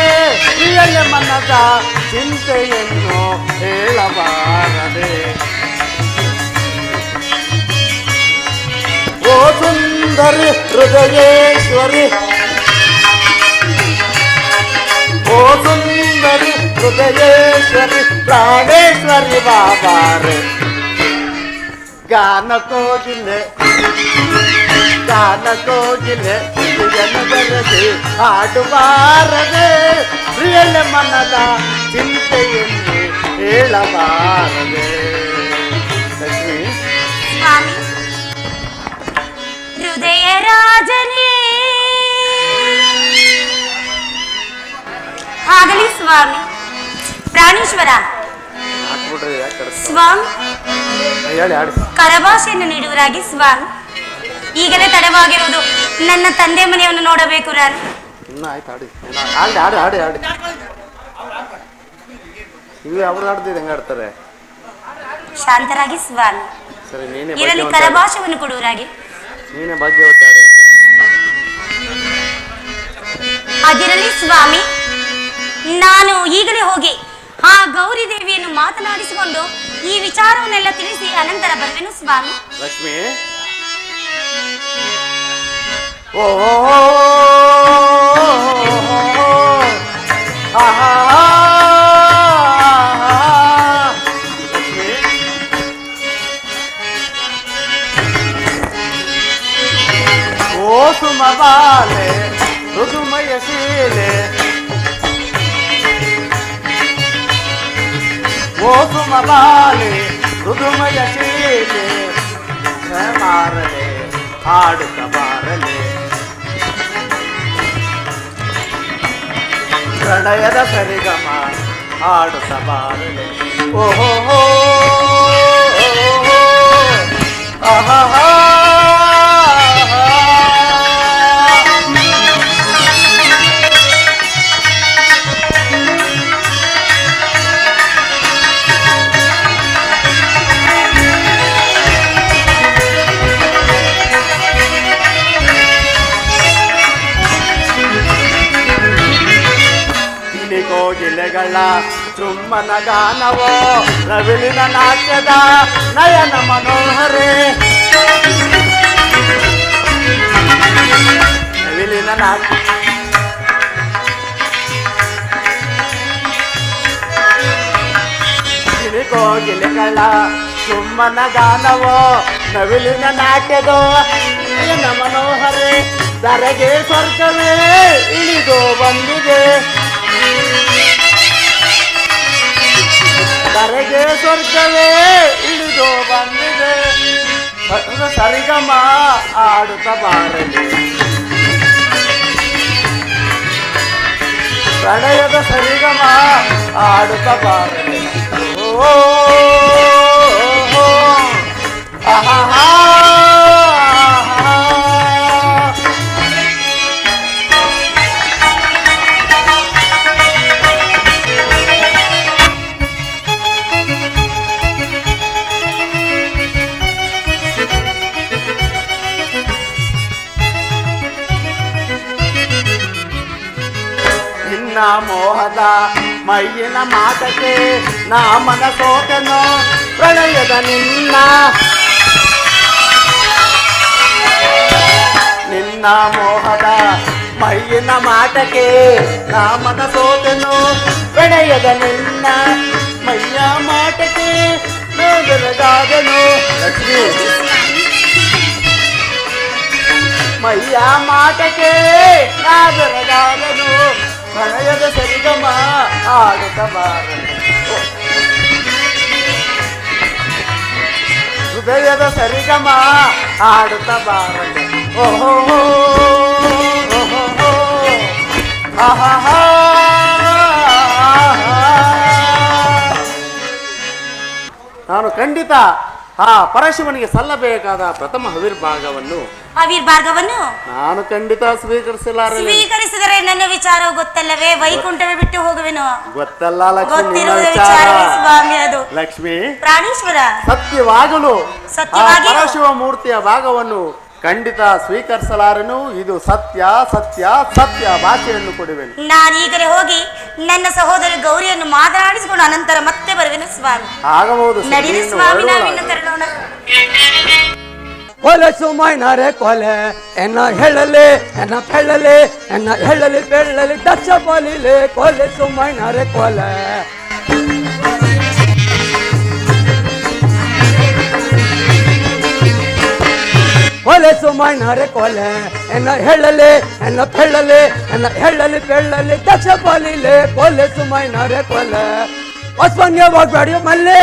ಪ್ರಿಯಳ ಮನದ ಚಿಂತೆಯನ್ನು ಹೇಳಬಾರದೆ. ಓ ಸುಂದರಿ ಹೃದಯೇಶ್ವರಿ, ಓ ಸುಂದರಿ ಹೃದಯೇಶ್ವರಿ ಪ್ರಾಣೇಶ್ವರಿ ಬಾಬಾರೆ. ಗಾನ ಕೋಗಿಲೆ ತುದಿಯನ್ನು ಬೆರೆಸಿ ಹಾಡುಬಾರದೆ, ಪ್ರಿಯಳ ಮನದ ಚಿಂತೆಯನ್ನು ಹೇಳಬಾರದೆ. ಲಕ್ಷ್ಮಿ ಸ್ವಾಮಿ, ಹೃದಯ ರಾಜನೇ ಆಗಲಿ ಸ್ವಾಮಿ. ಪ್ರಾಣೇಶ್ವರ ಸ್ವಾಮಿ, ಕರಭಾಷೆಯನ್ನು ನೀಡುವರಾಗಿ ಸ್ವಾಮಿ. ಈಗಲೇ ತಡವಾಗಿರುವುದು, ನನ್ನ ತಂದೆ ಮನೆಯನ್ನು ನೋಡಬೇಕು ನಾನು. ಶಾಂತರಾಗಿ ಸ್ವಾಮಿ. ಇದರಲ್ಲಿ ಕರಭಾಷೆಯನ್ನು ಕೊಡುವರಾಗಿ. ನೀನೇ ಭಾಗ್ಯವತಿ ಆಡೆ. ಅದಿರಲಿ ಸ್ವಾಮಿ, ನಾನು ಈಗಲೇ ಹೋಗಿ ಆ ಗೌರಿ ದೇವಿಯನ್ನು ಮಾತನಾಡಿಸಿಕೊಂಡು ಈ ವಿಚಾರವನ್ನೆಲ್ಲ ತಿಳಿಸಿ ಅನಂತರ ಬರುವೆನು ಸ್ವಾಮಿ. ಲಕ್ಷ್ಮಿ, ಓ ಲಕ್ಷ್ಮಿ, ಓ ಸುಮಬಾಲೆ ಋದುಮಯ ಶೀಲೆ, ಓ ಸುಮಬಾಲೆ ಋದುಮಯ ಶೀಲೆ, ಮಾರಲೆ ಹಾಡುತ್ತ ಬಾರಲೆ, ಪ್ರಣಯದ ಸರಿಗಮ ಹಾಡುತ್ತ ಬಾರಲೆ. ಓಹೋ ಆಹಾ, ಕೋಗಿಲೆಗಳ ಚುಮ್ಮನ ಗಾನವೋ, ರವಿಲಿನ ನಾಟ್ಯದ ನಯನ ಮನೋಹರೆ, ರವಿಲಿನ ನಾಟ್ಯ ಕೋಗಿಲೆಗಳ ಚುಮ್ಮನ ಗಾನವೋ, ನವಿಲಿನ ನಾಟ್ಯದೋ ನಯನ ಮನೋಹರೆ, ಧರೆಗೆ ಸ್ವರ್ಗವೇ ಇಳಿದು ಬಂದಿದೆ, ಧರೆಗೆ ಸ್ವರ್ಗವೇ ಇಳಿದು ಬಂದಿದೆ, ಸರಿಗಮ ಆಡುತ್ತ ಬಾರಲಿ, ಪ್ರಣಯದ ಸರಿಗಮ ಆಡುತ್ತ ಬಾರಲಿ. ಓ ಆಹಾ, ಮೋಹದ ಮೈಯಿನ ಮಾತಕ್ಕೆ ನಾ ಮನಸೋತೆನೋ, ಪ್ರಣಯದ ನಿನ್ನ ಮೋಹದ ಮೈಯಿನ ಮಾಟಕ್ಕೆ ನಾ ಮನಸೋತೆನೋ, ಪ್ರಣಯದ ನಿನ್ನ ಮೈಯ ಮಾಟಕ್ಕೆ ಬೆರಗಾದನು. ಲಕ್ಷ್ಮಿ, ಮೈಯ ಮಾಟಕ್ಕೆ ನಾ ಬೆರಗಾದನು, ಪ್ರಣಯದ ಸರಿಗಮ ಆಡುತ್ತ ಬಾರಲೆ, ಹೃದಯದ ಸರಿಗಮ ಆಡುತ್ತ ಬಾರಲೆ. ಓಹೋ ಆಹಾ, ನಾನು ಖಂಡಿತ ಆ ಪರಶಿವನಿಗೆ ಸಲ್ಲಬೇಕಾದ ಪ್ರಥಮ ಆವಿರ್ಭಾಗವನ್ನು ನಾನು ಖಂಡಿತ ಸ್ವೀಕರಿಸಿದರೆ ನನ್ನ ವಿಚಾರ ಗೊತ್ತಲ್ಲವೇ? ವೈಕುಂಠವೇ ಬಿಟ್ಟು ಹೋಗುವೆನು. ಗೊತ್ತಲ್ಲ ಲಕ್ಷ್ಮಿ, ಸ್ವಾಮಿ, ಅದು ಲಕ್ಷ್ಮಿ ಪ್ರಾಣೇಶ್ವರ ಸತ್ಯವಾಗಲು ಪರಶಿವ ಮೂರ್ತಿಯ ಭಾಗವನ್ನು ಖಂಡಿತ ಸ್ವೀಕರಿಸಲಾರೆನು. ಇದು ಸತ್ಯ ಸತ್ಯ ಸತ್ಯ ಭಾಷೆಯನ್ನು ಕೊಡುವೆನು. ನಾನೀಗಲೇ ಹೋಗಿ ನನ್ನ ಸಹೋದರಿ ಗೌರಿಯನ್ನು ಮಾತನಾಡಿಸಿಕೊಂಡು ಅನಂತರ ಮತ್ತೆ ಬರುವೆನು ಸ್ವಾಮಿ. ಆಗಬಹುದು ನಡೀರಿ ಸ್ವಾಮಿ, ನಾವಿನ್ನು ತೆರಳೋಣ. ಕೊಲೆ ಸುಮೈನರೆ ಕೊಲೆ ಎನ್ನ ಹೇಳಲೆ ಎನ್ನ ಪೆಳ್ಳಲೆ ಎನ್ನ ಹೇಳಲಿ ಬೆಳ್ಳಲಿ ದಕ್ಷ ಬಲಿಲೆ, ಕೊಲೆ ಸುಮೈನರೆ ಕೊಲೆ ಕೊಲೆ ಸುಮೈನರೆ ಕೊಲೆ ಎನ್ನ ಹೇಳಲೆ ಎನ್ನ ಪೆಳ್ಳಲೆ ಎನ್ನ ಹೇಳಲಿ ಬೆಳ್ಳಲಿ ದಕ್ಷ ಬಲಿಲೆ, ಕೊಲೆ ಸುಮೈನರೆ ಕೊಲೆ. ಹೊಸ್ಮನ್ಗೆ ಹೋಗ್ಬೇಡಿ ಮಲ್ಲೆ,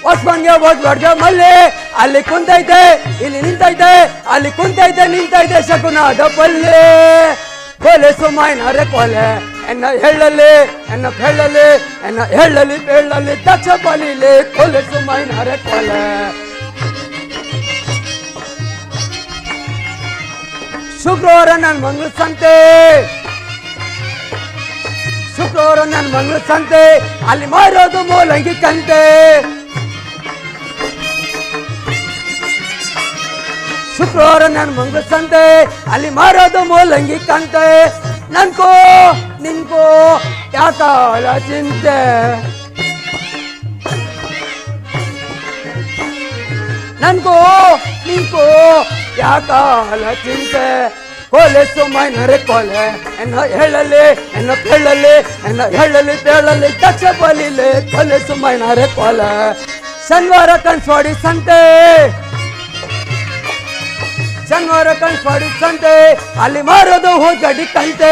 ಹೊಸ್ಮನ್ಗೆ ಹೋಗ್ಬೇಡ್ಗೆ ಮಲ್ಲೆ, ಅಲ್ಲಿ ಕುಂತೈತೆ ಇಲ್ಲಿ ನಿಂತೈತೆ, ಅಲ್ಲಿ ಕುಂತೈತೆ ನಿಂತೈತೆ ಶಕುನಾದ ಪಲ್ಲೆ, ಕೊಲೆ ಸುಮೈನರೆ ಕೊಲೆ ಎನ್ನ ಹೇಳಲೆ ಎನ್ನ ಬೆಳ್ಳಲೆ ಎನ್ನ ಹೇಳಲಿ ಬೆಳ್ಳಲಿ ದಕ್ಷ ಬಲಿಲೆ, ಕೊಲೆ ಸುಮೈನರೆ ಕೊಲೆ. ಶುಕ್ರವಾರ ನನ್ನ ಮಂಗಳ ಸಂತೆ, ಶುಕ್ರವಾರ ನನ್ನ ಮಂಗಳ ಸಂತೆ, ಅಲ್ಲಿ ಮಾರೋದು ಮೂಲಂಗಿ ಕಂತೆ, ಶುಕ್ರವಾರ ನಾನು ಮಂಗಳ ಸಂತೆ ಅಲ್ಲಿ ಮಾರೋದು ಮೂಲಂಗಿ ಕಂತೆ ನನ್ಕೋ ನಿನ್ಕೋ ಯಾಕಾಲ ಚಿಂತೆ ನನ್ಕೋ ನಿನ್ಕೋ ಯಾಕಾಲ ಚಿಂತೆ ಕೊಲೆ ಸುಮ್ಮನೆ ಕೊಲೆ ಎನ್ನ ಹೇಳಲಿ ಎನ್ನ ಕೇಳಲಿ ಎನ್ನ ಹೇಳಲಿ ತೇಳಲಿ ದಕ್ಷ ಬಲಿಲೆ ಕೊಲೆ ಸುಮ್ಮನೆ ಕೊಲೆ ಶನಿವಾರ ಕನ್ಸ್ವಾಡಿ ಸಂತೆ ಶನಿವಾರ ಕನ್ಸ್ವಾಡಿ ಸಂತೆ ಅಲ್ಲಿ ಮಾರೋದು ಹೋಗಡಿ ಕಂತೆ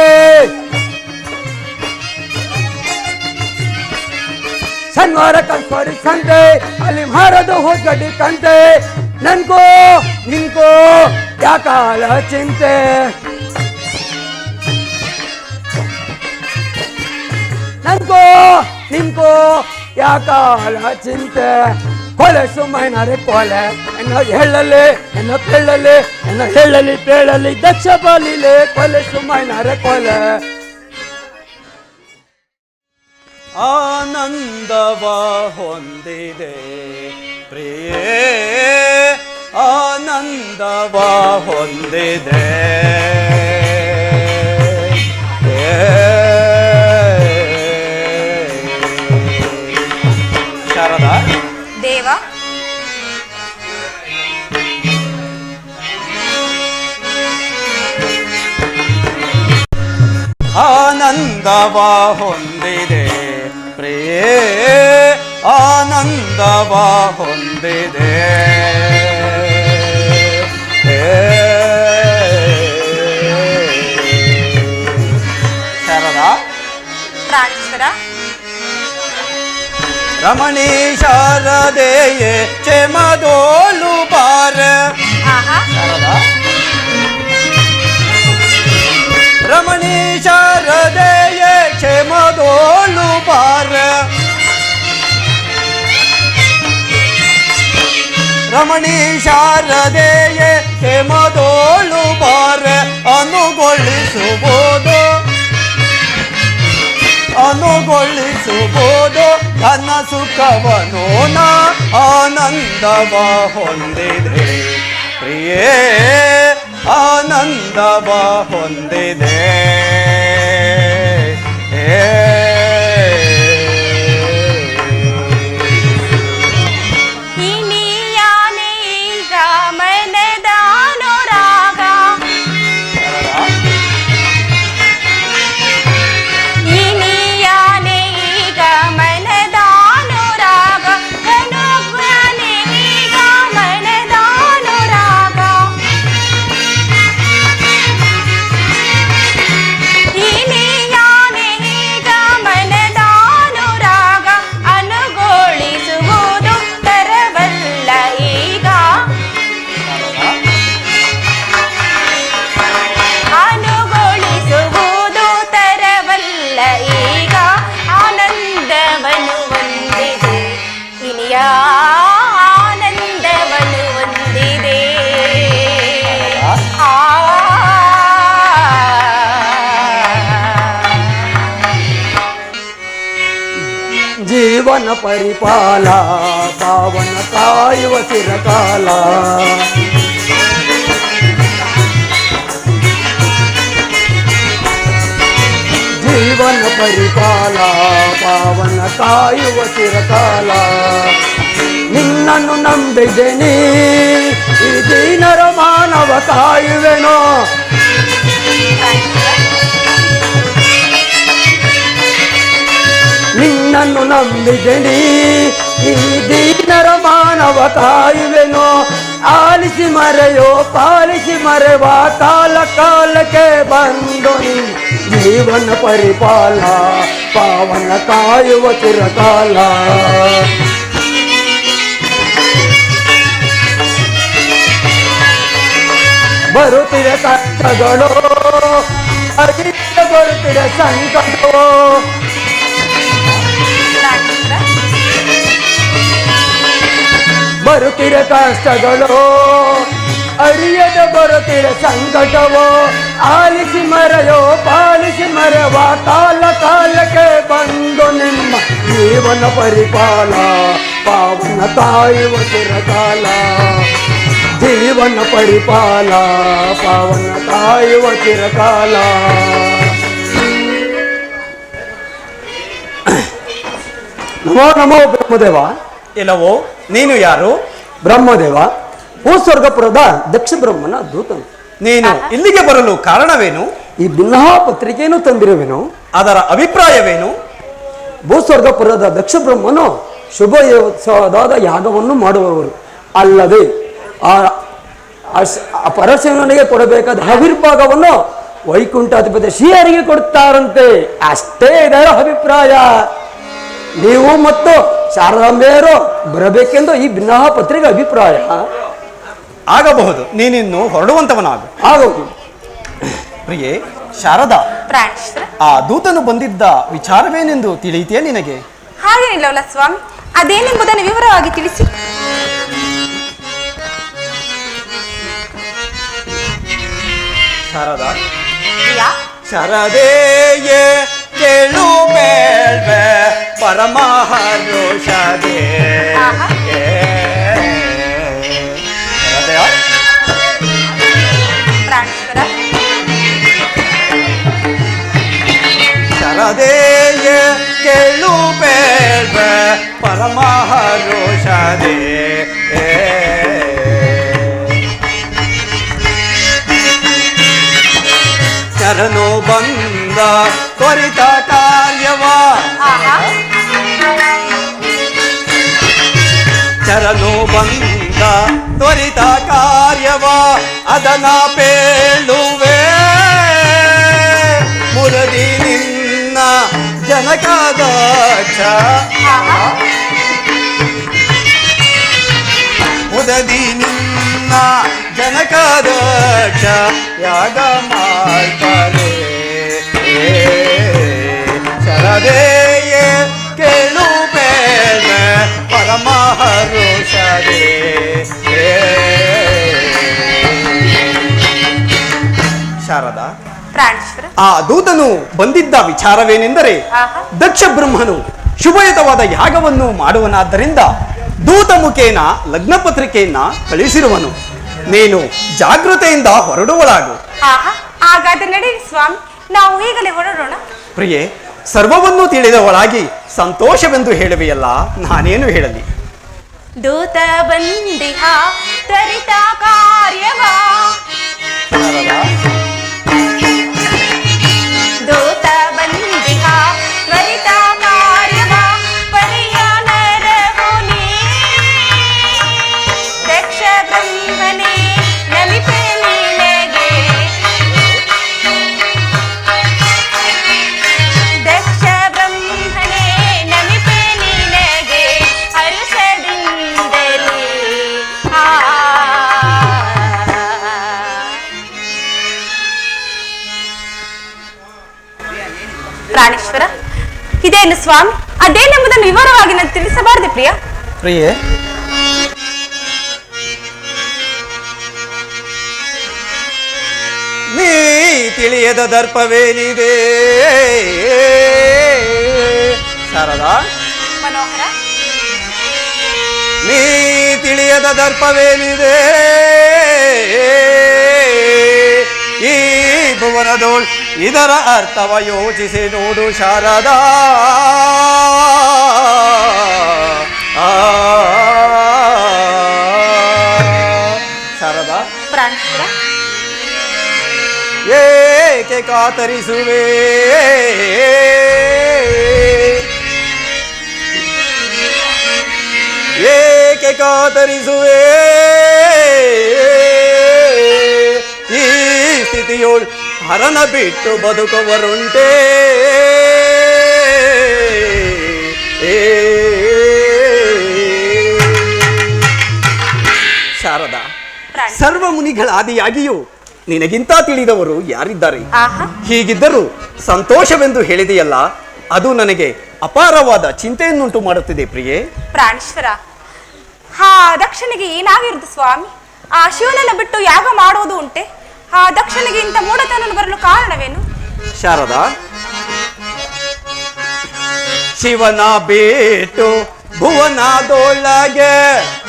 ಶನಿವಾರ ಕನ್ಸ್ವಾಡಿ ಸಂತೆ ಅಲ್ಲಿ ಮಾರೋದು ಹೋಗಡಿ ಕಂತೆ ನನ್ಕೋ ನಿನ್ಕೋ ಯಾಕಾಲ ಚಿಂತೆ ನನ್ಕೋ ನಿನ್ಕೋ ಯಾಕಾಲ ಚಿಂತೆ ಕೊಲೆ ಸುಮ್ಮನೆ ಕೊಲೆ ಎನ್ನ ಹೇಳಲಿ ಎನ್ನ ಕೇಳಲಿ ಎನ್ನ ಹೇಳಲಿ ಪೇಳಲಿ ದಕ್ಷ ಬಲಿಲೆ ಕೊಲೆ ಸುಮ್ಮನೆ ಕೊಲೆ ಆನಂದವ ಹೊಂದಿದೆ ಪ್ರಿಯೇ ಆನಂದವ ಹೊಂದಿದೆ ಶಾರದಾ ದೇವ ಆನಂದವ ಹೊಂದಿದೆ ಪ್ರಿಯೇ ಆನಂದವ ಹೊಂದಿದೆ ಶಾರದಾ ಪ್ರಾಣೇಶ್ವರ ರಮಣಿ ಶಾರದೆಯೇ ಚೆಮದೋಲು ಬಾರ ಆಹಾ ಶಾರದಾ ರಮಣಿ ಶಾರದೆಯೇ ಕ್ಷೇಮದೋಲು ಬಾರ ರಮಣಿ ಶಾರದೆಯೇ ಕ್ಷೇಮದೋಲು ಬಾರ ಅನುಗೊಳಿಸುವುದು ಅನುಗೊಳಿಸುವುದು ತನ್ನ ಸುಖವನು ನಾ ಆನಂದವ ಹೊಂದಿದೆ ಪ್ರಿಯೇ ಆನಂದವ ಹೊಂದಿದೆ ಇನಿಯಾನೆ ಈಗ ಮನದಾನುರಾಗ ಇನಿಯಾನೆ ಈಗ ಮನದಾನುರಾಗ ಕನುಗ್ರನೆ ಈಗ ಮನದಾನುರಾಗ ಇನಿಯಾನೆ ಈಗ ಮನದಾನುರಾಗ ಅನುಗೊಳಿಸುವುದು ತರವಲ್ಲ ಈಗ ಅನುಗೊಳಿಸುವುದು ತರವಲ್ಲ ಈಗ ಆನಂದವನ್ನು ಹೊಂದಿದೆ ಇನಿಯ ಆನಂದವನ್ನು ಹೊಂದಿದೆ ಆ ಜೀವನ ಪರಿಪಾಲ ಪಾವನ ಕಾಯುವ ಚಿರಕಾಲ ಜೀವನ ಪರಿಪಾಲ ಪಾವನ ಕಾಯುವ ಚಿರಕಾಲ ನಿನ್ನನ್ನು ನಂಬಿದ್ದೇನೆ ಈ ದೀನರ ಮಾನವ ಕಾಯುವೆನೋ ನಿನ್ನನ್ನು ನಂಬಿದ್ದೇನೆ ಈ ದೀನರ ಮಾನವ ಕಾಯುವೆನೋ ಆಲಿಸಿ ಮರೆಯೋ ಪಾಲಿಸಿ ಮರೆವ ಕಾಲ ಕಾಲಕ್ಕೆ ಬಂದು ಜೀವನ ಪರಿಪಾಲ ಪಾವನ ಕಾಯುವ ಚಿರಕಾಲ ಬರುತ್ತಿದೆ ಕಷ್ಟಗಳು ಅರಿತ ಬರುತ್ತಿದೆ ಸಂಕಟವು ಬರುತ್ತಿರೆ ಕಷ್ಟಗಳು ಅರಿಯದ ಬರುತ್ತಿರೆ ಸಂಕಟವೋ ಆಲಿಸಿ ಮರೆಯೋ ಪಾಲಿಸಿ ಮರೆವ ಕಾಲ ಕಾಲಕ್ಕೆ ಬಂದು ನಿಮ್ಮ ಜೀವನ ಪರಿಪಾಲ ಪಾವನ ಕಾಯುವ ಚಿರಕಾಲ ಜೀವನ ಪರಿಪಾಲ ಪಾವನ ಕಾಯುವ ಚಿರಕಾಲ. ನಮೋ ನಮೋ ಬ್ರಹ್ಮದೇವ. ಇಲ್ಲವೋ ನೀನು ಯಾರು? ಬ್ರಹ್ಮದೇವ, ಭೂಸ್ವರ್ಗಪುರದ ದಕ್ಷ ಬ್ರಹ್ಮನ ದೂತನು. ನೀನು ಇಲ್ಲಿಗೆ ಬರಲು ಕಾರಣವೇನು? ಈ ಭಿನ್ನಹ ಪತ್ರಿಕೆಯನ್ನು ತಂದಿರುವೆನು. ಅದರ ಅಭಿಪ್ರಾಯವೇನು? ಭೂಸ್ವರ್ಗಪುರದ ದಕ್ಷ ಬ್ರಹ್ಮನು ಶುಭದಾದ ಯಾಗವನ್ನು ಮಾಡುವವರು. ಅಲ್ಲದೆ ಆ ಪರಶಿವನಿಗೆ ಕೊಡಬೇಕಾದ ಆವಿರ್ಭಾಗವನ್ನು ವೈಕುಂಠಾಧಿಪತಿ ಶ್ರೀಹರಿಗೆ ಕೊಡುತ್ತಾರಂತೆ. ಅಷ್ಟೇ ಇದರ ಅಭಿಪ್ರಾಯ. ನೀವು ಮತ್ತು ಶಾರದಾಂಬೆಯರು ಬರಬೇಕೆಂದು ಈ ಭಿನ್ನಹ ಪತ್ರಿಕೆ ಅಭಿಪ್ರಾಯ. ಆಗಬಹುದು, ನೀನಿನ್ನು ಹೊರಡುವಂತವನಾಗು. ಆಗಬಹುದು. ಪ್ರಿಯೆ ಶಾರದಾ, ಪ್ರಾಣೇಶ್ವರ, ಆ ದೂತನು ಬಂದಿದ್ದ ವಿಚಾರವೇನೆಂದು ತಿಳಿಯಿತೆಯೇ ನಿನಗೆ? ಹಾಗೇನಿಲ್ಲವಲ್ಲ ಸ್ವಾಮಿ, ಅದೇನೆಂಬುದನ್ನು ವಿವರವಾಗಿ ತಿಳಿಸಿ. ಶಾರದಾ, ಯಾ ಶರದೇಯೇ ಕೇಳು ಬೇಳ್ವೆ ಪರಮಹರುಷದೇ. ಆಹಾ. ಶರದಯ, ಪ್ರಾಣೇಶ್ವರ, ಶರದೇಯೇ ಕೇಳು ಬೇಳ್ವೆ ಪರಮಹರುಷದೇ. ಶರಣು ಬಂದ ತ್ವರಿತ ಕಾರ್ಯವ, ಆಹಾ, ಶರಣು ಬಂದ ತ್ವರಿತ ಕಾರ್ಯವ ಅದನ ಪೇಳುವೆ ಮುರದಿ ನಿನ್ನ ಜನಕದಕ್ಷ. ಆಹಾ, ಮುದದಿ ನಿನ್ನ ಜನಕದಕ್ಷ ಯಾಗ ಮಾಡ್ತಾರೆ. ಶರದೇಯೇ ಕೇಳು ಬೇಡ ಪರಮಹರುಷದೇ. ಶಾರದಾ, ಪ್ರಾಣೇಶ್ವರ, ಆ ದೂತನು ಬಂದಿದ್ದ ವಿಚಾರವೇನೆಂದರೆ ಆಹಾ, ದಕ್ಷ ಬ್ರಹ್ಮನು ಶುಭಯುತವಾದ ಯಾಗವನ್ನು ಮಾಡುವನಾದ್ದರಿಂದ ದೂತ ಮುಖೇನ ಲಗ್ನ ಪತ್ರಿಕೆಯನ್ನ ಕಳಿಸಿರುವನು. ನೀನು ಜಾಗೃತೆಯಿಂದ ಹೊರಡುವಳಾಗು. ಆಹಾ, ಹಾಗಾದ್ರೆ ನಡೆಯಿರಿ ಸ್ವಾಮಿ, ನಾವು ಈಗಲೇ ಹೊರಡೋಣ. ಪ್ರಿಯೆ, ಸರ್ವವನ್ನೂ ತಿಳಿದವಳಾಗಿ ಸಂತೋಷವೆಂದು ಹೇಳುವೆಯಲ್ಲ, ನಾನೇನು ಹೇಳಲಿ? ದೂತ ಬಂದಿಹ ತ್ವರಿತ ಕಾರ್ಯವ, ದೂತ ಬಂದಿಹ ತ್ವರಿತ ಕಾರ್ಯವ ಪರಿಯಾನರ ಮುನಿ ದಕ್ಷ ಬ್ರಹ್ಮನೇ ನಮಿಪೆ ನಿನಗೆ, ದಕ್ಷ ಬ್ರಹ್ಮನೇ ನಮಿಪೆ ನಿನಗೆ ಹರುಷದಿಂದಲೇ. ಪ್ರಾಣೇಶ್ವರ, ಇದೇನು ಸ್ವಾಮಿ, ಅದೇನೆಂಬುದನ್ನು ವಿವರವಾಗಿ ನಾನು ತಿಳಿಸಬಾರದೆ ಪ್ರಿಯ? ಪ್ರಿಯೆ, ನೀ ತಿಳಿಯದ ದರ್ಪವೇನಿದೆ? ಶಾರದಾ, ಮನೋಹರ, ನೀ ತಿಳಿಯದ ದರ್ಪವೇನಿದೆ? ಈ ಭುವನದೋಳ್ ಇದರ ಅರ್ಥವ ಯೋಚಿಸಿ ನೋಡು ಶಾರದಾ. ಶಾರದಾ, ಪ್ರಾಣೇಶ್ವರ, ಏಕೆ ಕಾತರಿಸುವೆ? ಏಕೆ ಕಾತರಿಸುವೆ? ಈ ಸ್ಥಿತಿಯೋಳ್ ಹರನ ಬಿಟ್ಟು ಬದುಕುವರುಂಟೆ. ಶಾರದಾ, ಸರ್ವ ಮುನಿಗಳ ಆದಿಯಾಗಿಯೂ ನಿನಗಿಂತ ತಿಳಿದವರು ಯಾರಿದ್ದಾರೆ? ಆಹಾ, ಹೀಗಿದ್ದರೂ ಸಂತೋಷವೆಂದು ಹೇಳಿದೆಯಲ್ಲ, ಅದು ನನಗೆ ಅಪಾರವಾದ ಚಿಂತೆಯನ್ನುಂಟು ಮಾಡುತ್ತಿದೆ ಪ್ರಿಯೆ. ಪ್ರಾಣೇಶ್ವರ, ಆ ದಕ್ಷನಿಗೆ ಏನಾಗಿರುವುದು ಸ್ವಾಮಿ? ಆ ಶಿವನನ್ನು ಬಿಟ್ಟು ಯಾಗ ಮಾಡುವುದು ಉಂಟೆ? ಆ ದಕ್ಷನಿಗೆ ಇಂಥ ಮೂಢತನನ್ನು ಬರಲು ಕಾರಣವೇನು? ಶಾರದಾ, ಶಿವನ ಬಿಟ್ಟು ಭುವನದೊಳಗೆ.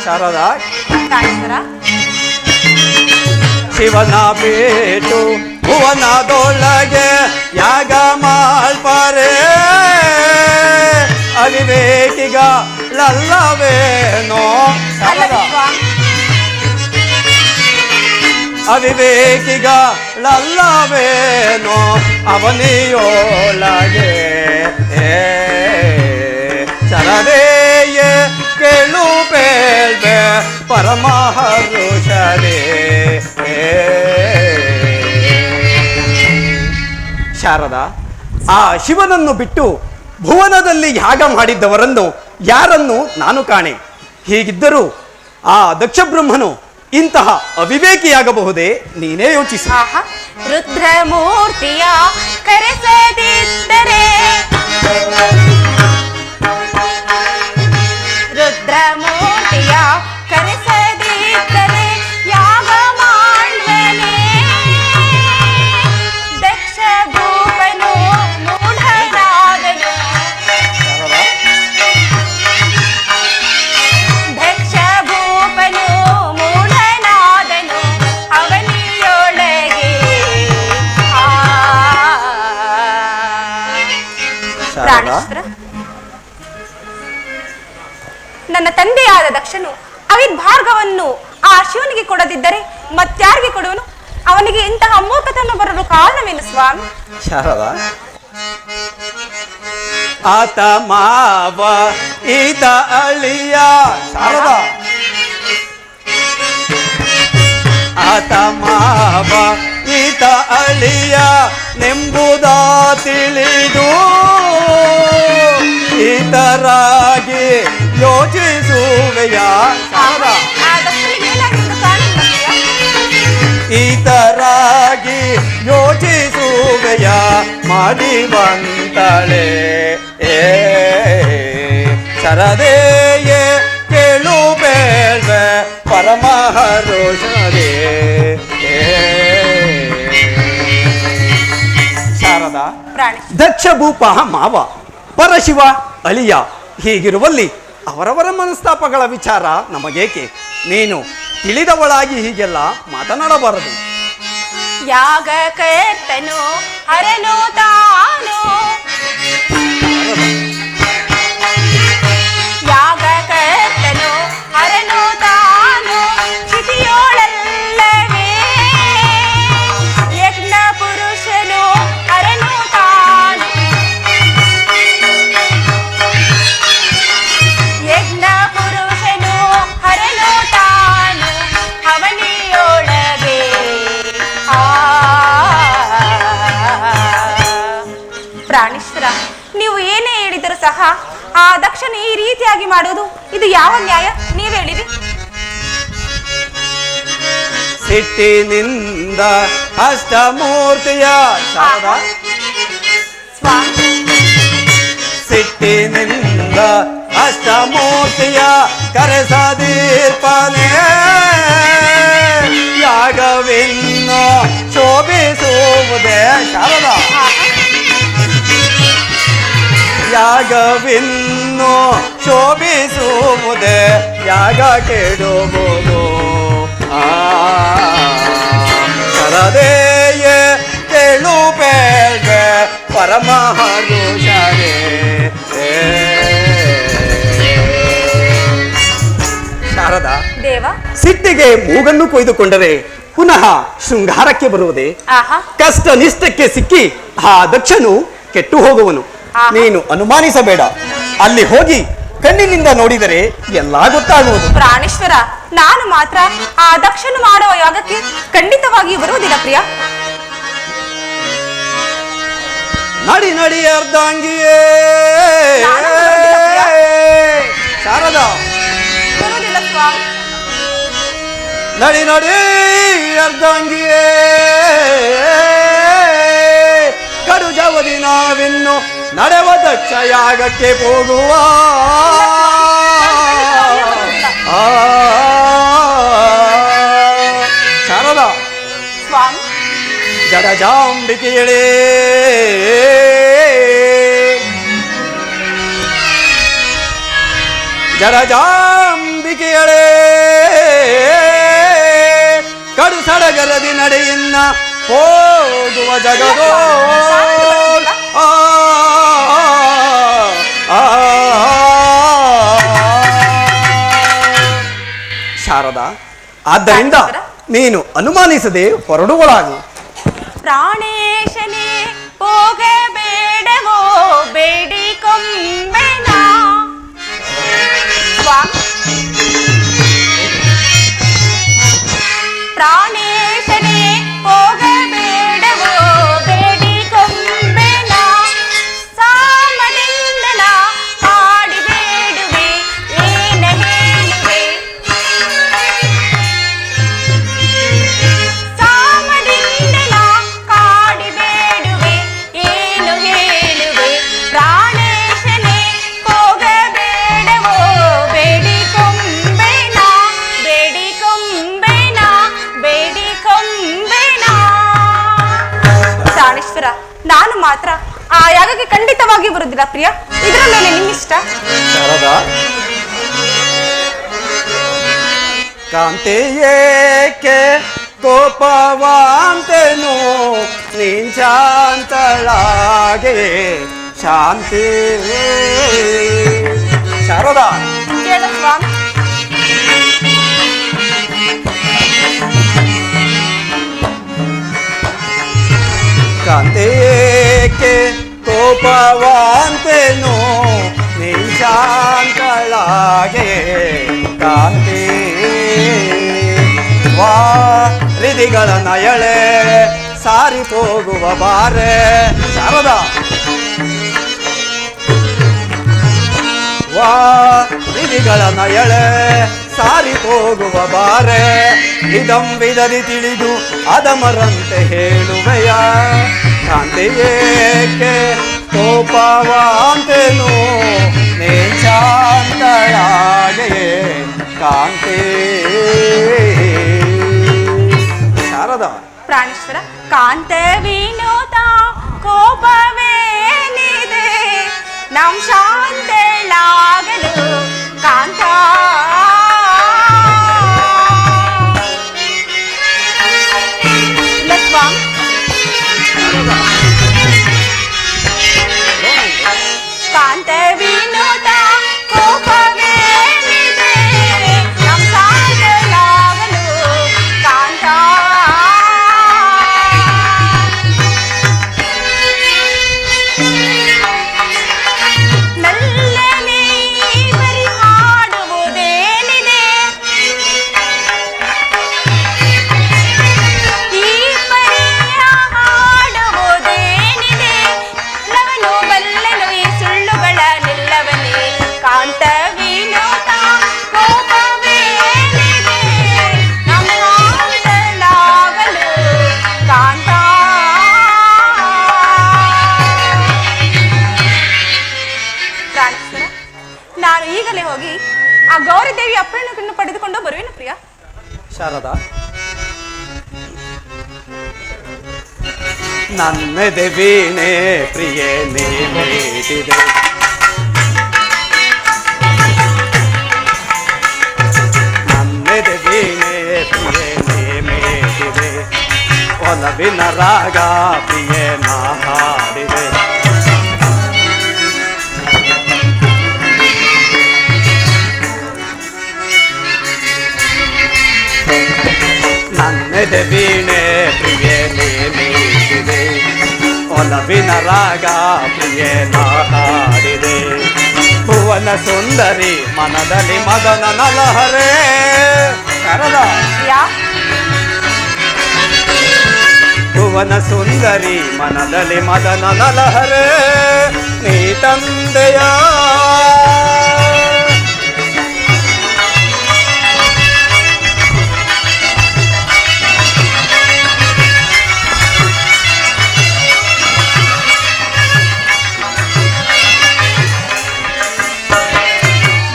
ಶಾರದಾ, ಪ್ರಾಣೇಶ್ವರ, ಶಿವನ ಬೇಟು ಭುವನದೊಳಗೆ ಯಾಗ ಮಾಳ್ಪಾರೆ ಅವಿವೇಕಿಗಳಲ್ಲವೇನೋ ಅಲ್ಲವೇ ಸ್ವಾಮಿ? ಅವಿವೇಕಿಗಳಲ್ಲವೇನೋ ಅವನಿಯೊಳಗೆ ಚರದೇಯ ಕೇಳು ಬೇಳ್ಬೆ ಪರಮಹರುಷರೇ. ಶಾರದಾ, ಆ ಶಿವನನ್ನು ಬಿಟ್ಟು ಭುವನದಲ್ಲಿ ಯಾಗ ಮಾಡಿದ್ದವರನ್ನು ಯಾರನ್ನು ನಾನು ಕಾಣೆ. ಹೀಗಿದ್ದರೂ ಆ ದಕ್ಷ ಬ್ರಹ್ಮನು ಇಂತಹ ಅವಿವೇಕಿಯಾಗಬಹುದೇ? ನೀನೇ ಯೋಚಿಸು. ರುದ್ರಮೂರ್ತಿಯ ಕರೆಸದಿದ್ದರೆ ರುದ್ರಮೂರ್ತಿಯ ಕರೆಸದಿದ್ದರೆ ಯಾಗ ಮಾಡುವನೇ ದಕ್ಷ ಭೂಪನು ಮೂಢನಾದನು. ದಕ್ಷ ಭೂಪನು ಮೂಢನಾದನು ಅವನಿಯೊಳಗೆ. ಪ್ರಾಣೇಶ್ವರ, ನನ್ನ ತಂದೆಯಾದ ದಕ್ಷನು ಅವಿರ್ಭಾರ್ಗವನ್ನು ಆ ಶಿವನಿಗೆ ಕೊಡದಿದ್ದರೆ ಮತ್ಯಾರಿಗೆ ಕೊಡುವನು? ಅವನಿಗೆ ಇಂತಹ ಮೂರ್ಖತನ ಬರಲು ಕಾರಣವೇನು ಸ್ವಾಮಿ? ಶಾರದಾ, ಆತ ಮಾವ ಈತ ಅಳಿಯ. ಶಾರದಾ, ಆತ ಮಾವ ಈತ ಅಳಿಯ ನೆಂಬುದ ತಿಳಿದು ಈತರಾಗಿ ಯೋಚಿಸುವೆಯ. ಶಾರದಾ, ಆ ದಕ್ಷನಿಗೆ ಏನಾಗಿದ್ದು ಕಾಣುವುದಿಲ್ಲ? ಈತರಾಗಿ ಯೋಚಿಸುವೆಯ ಮಾಡಿವಂತಳೆ ಶರದೇಯೇ ಕೇಳು ಬೇಳ್ವೆ ಪರಮಹರುಷರೇ. ಶಾರದಾ, ಪ್ರಾಣೇಶ್ವರ, ದಕ್ಷ ಭೂಪ ಮಾವ, ಪರಶಿವ ಅಳಿಯ. ಹೀಗಿರುವಲ್ಲಿ ಅವರವರ ಮನಸ್ತಾಪಗಳ ವಿಚಾರ ನಮಗೇಕೆ? ನೀನು ತಿಳಿದವಳಾಗಿ ಹೀಗೆಲ್ಲ ಮಾತನಾಡಬಾರದು. ಯಾಗ ಕರ್ತನು ಹರನು ತಾನು, ಯಾಗ ಕರ್ತನು ಹರನು ತಾನು ಕ್ಷಿತಿಯೋಳಲ್ಲವೇ ಯಜ್ಞ ಪುರುಷನು ಹರನು ತಾನು. ಯಜ್ಞ ಪುರುಷನು ಹರನು ತಾನು ಅವನಿಯೊಳಗೆ. ಪ್ರಾಣೇಶ್ವರ, ನೀವು ಏನೇ ಹೇಳಿದರೂ ಸಹ ಆ ದಕ್ಷನ ಈ ರೀತಿಯಾಗಿ ಮಾಡುವುದು ಇದು ಯಾವ ನ್ಯಾಯ? ನೀವ್ ಹೇಳಿರಿ. ಸಿಟ್ಟಿನಿಂದ ಅಷ್ಟಮೂರ್ತಿಯ. ಶಾರದಾ, ಸ್ವಾಮಿ, ಸಿಟ್ಟಿನಿಂದ ಅಷ್ಟಮೂರ್ತಿಯ ಕರೆಸದೀರ್ಪನೆ ಯಾಗವಿನ್ನು ಶೋಭಿಸುವುದೇ. ಶಾರದಾ, ಯಾಗವಿನ್ನು ಶೋಭಿಸುವುದೇ ಯಾಗ ಕೆಡುವುದು. ಶರದೇಯೇ ಕೇಳು ಬೇಳ್ವೆ ಪರಮಹರುಷರೇ. ಶಾರದಾ, ದೇವ, ಸಿಟ್ಟಿಗೆ ಮೂಗನ್ನು ಕೊಯ್ದುಕೊಂಡರೆ ಪುನಃ ಶೃಂಗಾರಕ್ಕೆ ಬರುವುದೇ? ಆಹಾ, ಕಷ್ಟ ನಿಷ್ಠಕ್ಕೆ ಸಿಕ್ಕಿ ಆ ದಕ್ಷನು ಕೆಟ್ಟು ಹೋಗುವನು. ಆಹಾ. ನೀನು ಅನುಮಾನಿಸಬೇಡ. ಅಲ್ಲಿ ಹೋಗಿ ಕಣ್ಣಿನಿಂದ ನೋಡಿದರೆ ಎಲ್ಲಾ ಗೊತ್ತಾಗುವುದು. ಪ್ರಾಣೇಶ್ವರ, ನಾನು ಮಾತ್ರ ಆ ದಕ್ಷನು ಮಾಡುವ ಯಾಗಕ್ಕೆ ಖಂಡಿತವಾಗಿಯೂ ಬರುವುದಿಲ್ಲ ಪ್ರಿಯ. ನಡಿ ನಡಿ ಅರ್ಧಾಂಗಿಯೇ. ನಾನು ಬರುವುದಿಲ್ಲ ಪ್ರಿಯ. ಶಾರದಾ, ಬರುವುದಿಲ್ಲ ಸ್ವಾಮಿ. ನಡಿ ನಡಿ ಅರ್ಧಾಂಗಿಯೇ. ಕಡು ಜವದಿ ನಾವಿನ್ನು ನಡೆವ ದಕ್ಷ ಯಾಗಕ್ಕೆ ಹೋಗುವ. ಶಾರದಾ, ಸ್ವಾಮಿ, ಜಡಜಾಂಬಿಕೆಯಳೇ, ಜಡಜಾಂಬಿಕೆಯಳೇ, ಕಡು ಸಡಗರದಿ ನಡೆಯಿನ್ನ ಹೋಗುವ ಜಗದೋ ಆ, ಆ, ಶಾರದಾ, ಆದ್ದರಿಂದ ನೀನು ಅನುಮಾನಿಸದೆ ಹೊರಡುವಳಾಗು. ಪ್ರಾಣೇಶನೇ ಹೋಗಬೇಡವೋ ಬೇಡಿಕೊಂಬೆನ ಪ್ರಾಣೇಶನೇ ಹೋಗಬೇಡವೋ ಬೇಡಿಕೊಂಬೆನ ಸಾಮದಿಂದಲ ಹಾಡಿ ಬೇಡುವೆ ಏನ ಹೇಳುವೆ ಸಾಮದಿಂದಲ ಕಾಡಿ ಬೇಡುವೆ ಏನು ಹೇಳುವೆ ಪ್ರಾಣೇಶನೇ ಹೋಗಬೇಡವೋ ಬೇಡಿಕೊಂಬೆನ ಬೇಡಿಕೊಂಬೆನ ಬೇಡಿಕೊಂಬೆನ ಪ್ರಾಣೇಶ್ವರ, ನಾನು ಮಾತ್ರ ಆ ಯಾಗಕ್ಕೆ ಖಂಡಿತವಾಗಿ ಬರುವುದಿಲ್ಲ ಪ್ರಿಯ. ಇದರ ಮೇಲೆ ನಿಮ್ಮಿಷ್ಟ. ಶಾರದಾ, ಕಾಂತೆಯೇಕೆ ಕೋಪವಾಂತೆನು ನೀನ್ ಶಾಂತಳಾಗೆ ಶಾಂತಿ. ಶಾರದಾ, ಕೇಳ ಸ್ವಾಮಿ. ಕಾಂತೆಯೇಕೆ ಕೋಪವಾಂತೆನು ನೀನ್ ಶಾಂತಳಾಗೆ ಕಾಂತಿ. ವಾರಿದಿಗಳ ನಯಳೆ ಸಾರಿ ಹೋಗುವ ಬಾರೆ. ಶಾರದಾ, ವಾರಿದಿಗಳ ನಯಳೆ ಸಾರಿ ಹೋಗುವ ಬಾರೆ. ಇದಂ ವಿಧದಿ ತಿಳಿದು ಅದಮರಂತೆ ಹೇಳುವೆಯ ಕಾಂತಿಯೇಕೆ ಕೋಪವಾಂತೆನು ನೇ ಶಾಂತಳಾಗೆ ಕಾಂತಿ. ಶಾರದಾ, ಪ್ರಾಣೇಶ್ವರ, ಕಾಂತ ವಿನೋದ ಕೋಪವೇನಿದೆ ನಮ್ ಶಾಂತಳಾಗಲು ಕಾಂತ. ಇಲ್ಲ ಸ್ವಾಮಿ. ಕಾಂತ ವಿನೋದ ಕೋಪವೇನಿದೆ ನಮ್ ಶಾಂತಳಾಗಲು ಕಾಂತ. ಮೆಲ್ಲನೆ ಬರಿ ಹಾಡುವುದೇನಿದೆ ಈ ಪರಿಯ ಹಾಡುವುದೇನಿದೆ ಲವನು ಬಲ್ಲನು ಈ ಸುಳ್ಳುಗಳ ನಿಲ್ಲವನೇ ಕಾಂತ ವಿನೋದ ಕೋಪವೇನಿದೆ ನಮ್ಮ ಶಾಂತಳಾಗಲು ಕಾಂತ. ಪ್ರಾಣೇಶ್ವರ, ನಾನು ಈಗಲೇ ಹೋಗಿ ಆ ಗೌರಿ ದೇವಿ ಅಪ್ಪಣೆಯನ್ನು ಪಡೆದುಕೊಂಡು ಬರುವೇನು ಪ್ರಿಯ. ಶಾರದಾ, ನನ್ನೆದೆ ವೀಣೆ ಪ್ರಿಯೆ ನೀ ಮೀಟಿದೆ. ನನ್ನೆದೆ ವೀಣೆ ಪ್ರಿಯೆ ನೀ ಮೀಟಿದೆ. ಒಲವಿನ ರಾಗ ಪ್ರಿಯೆ ನಾ ಹಾಡಿದೆ. ನನ್ನೆದೆ ವೀಣೆ ಪ್ರಿಯೆ ನೀ ಮೀಟಿದೆ. ಒಲವಿನ ರಾಗ ಪ್ರಿಯೆ ನಾ ಹಾಡಿದೆ. ಭುವನ ಸುಂದರಿ ಮನದಲ್ಲಿ ಮದನ ನಲಹರೆ. ಶಾರದಾ, ಯಾ ಭುವನ ಸುಂದರಿ ಮನದಲ್ಲಿ ಮದನ ನಲಹರೆ ನೀ ತಂದೆಯ.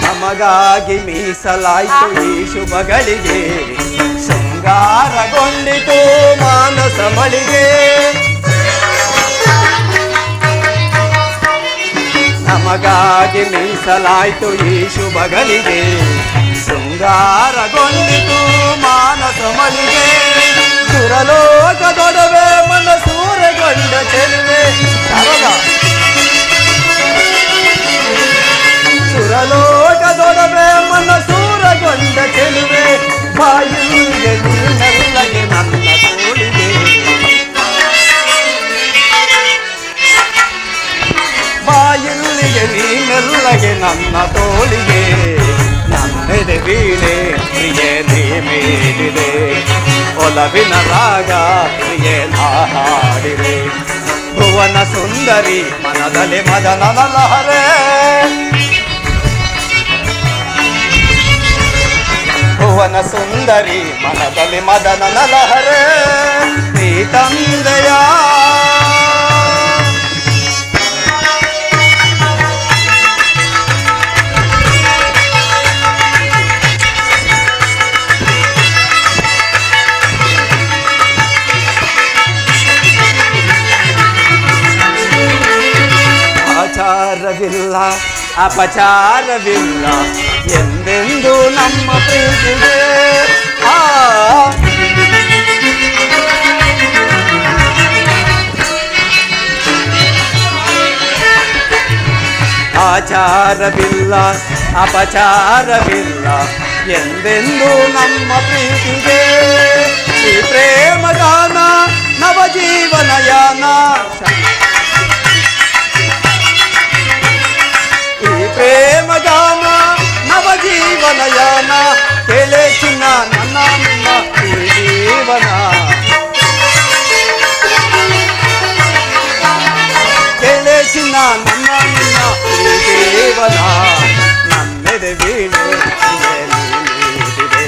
ನಮಗಾಗಿ ಮೀಸಲಾಯ್ತು ಈ ಶುಭಗಳಿಗೆ. ಶೃಂಗಾರಗೊಂಡಿತು ಮಾನಸ ಮಳಿಗೆ. ನಮಗಾಗಿ ಮೀಸಲಾಯ್ತು ಈ ಶುಭಗಳಿಗೆ. ಶೃಂಗಾರ ಜಾರಗೊಂಡಿತು ಮಾನಸ ಮಲ್ಲಿಗೆ ಸುರಲೋಕದೊಡವೆ ಮನಸೂರೆಗೊಂಡ ಚೆಲುವೆ ಸರಳ ಸುರಲೋಕದೊಡವೆ ಮನಸೂರಗೊಂಡ ಚೆಲುವೆ ಬಾಯಿಗೆ ನೀನಲ್ಲಗೆ ನನ್ನ ತೋಳಿಗೆ ಬಾಯಿಲ್ಲಿಗೆ ನೀನೆಲ್ಲಗೆ ನನ್ನ ತೋಳಿಗೆ ನನ್ನೆದೆ ವೀಣೆ ಪ್ರಿಯೆ ನೀ ಮೀರಿದೆ ಒಲವಿನ ರಾಗ ಪ್ರಿಯೆ ನಾ ಹಾಡಿದೆ ಭುವನ ಸುಂದರಿ ಮನದಲ್ಲಿ ಮದನನ ಲಹರೆ ಭುವನ ಸುಂದರಿ ಮನದಲ್ಲಿ ಮದನನ ಲಹರೆ ನೀ ತಂದೆಯ ಆಚಾರವಿಲ್ಲ ಅಪಚಾರವಿಲ್ಲ ಎಂದೆಂದು ನಮ್ಮ ಪ್ರೀತಿಗೆ ಆಚಾರವಿಲ್ಲ ಅಪಚಾರವಿಲ್ಲ ಎಂದೆಂದು ನಮ್ಮ ಪ್ರೀತಿಗೆ ಈ ಪ್ರೇಮಗಾನ ನವಜೀವನಯಾನ ಪ್ರೇಮಗಾನ ನವಜೀವನಯಾನ ಕೇಳೆ ಚಿನ್ನ ನನ್ನ ನಿನ್ನ ಈ ಜೀವನ ಕೇಳೆ ಚಿನ್ನ ನನ್ನ ನಿನ್ನ ಈ ಜೀವನ ನಮ್ಮೆದೆ ವೀಣೆ ನೀಡಿದೆ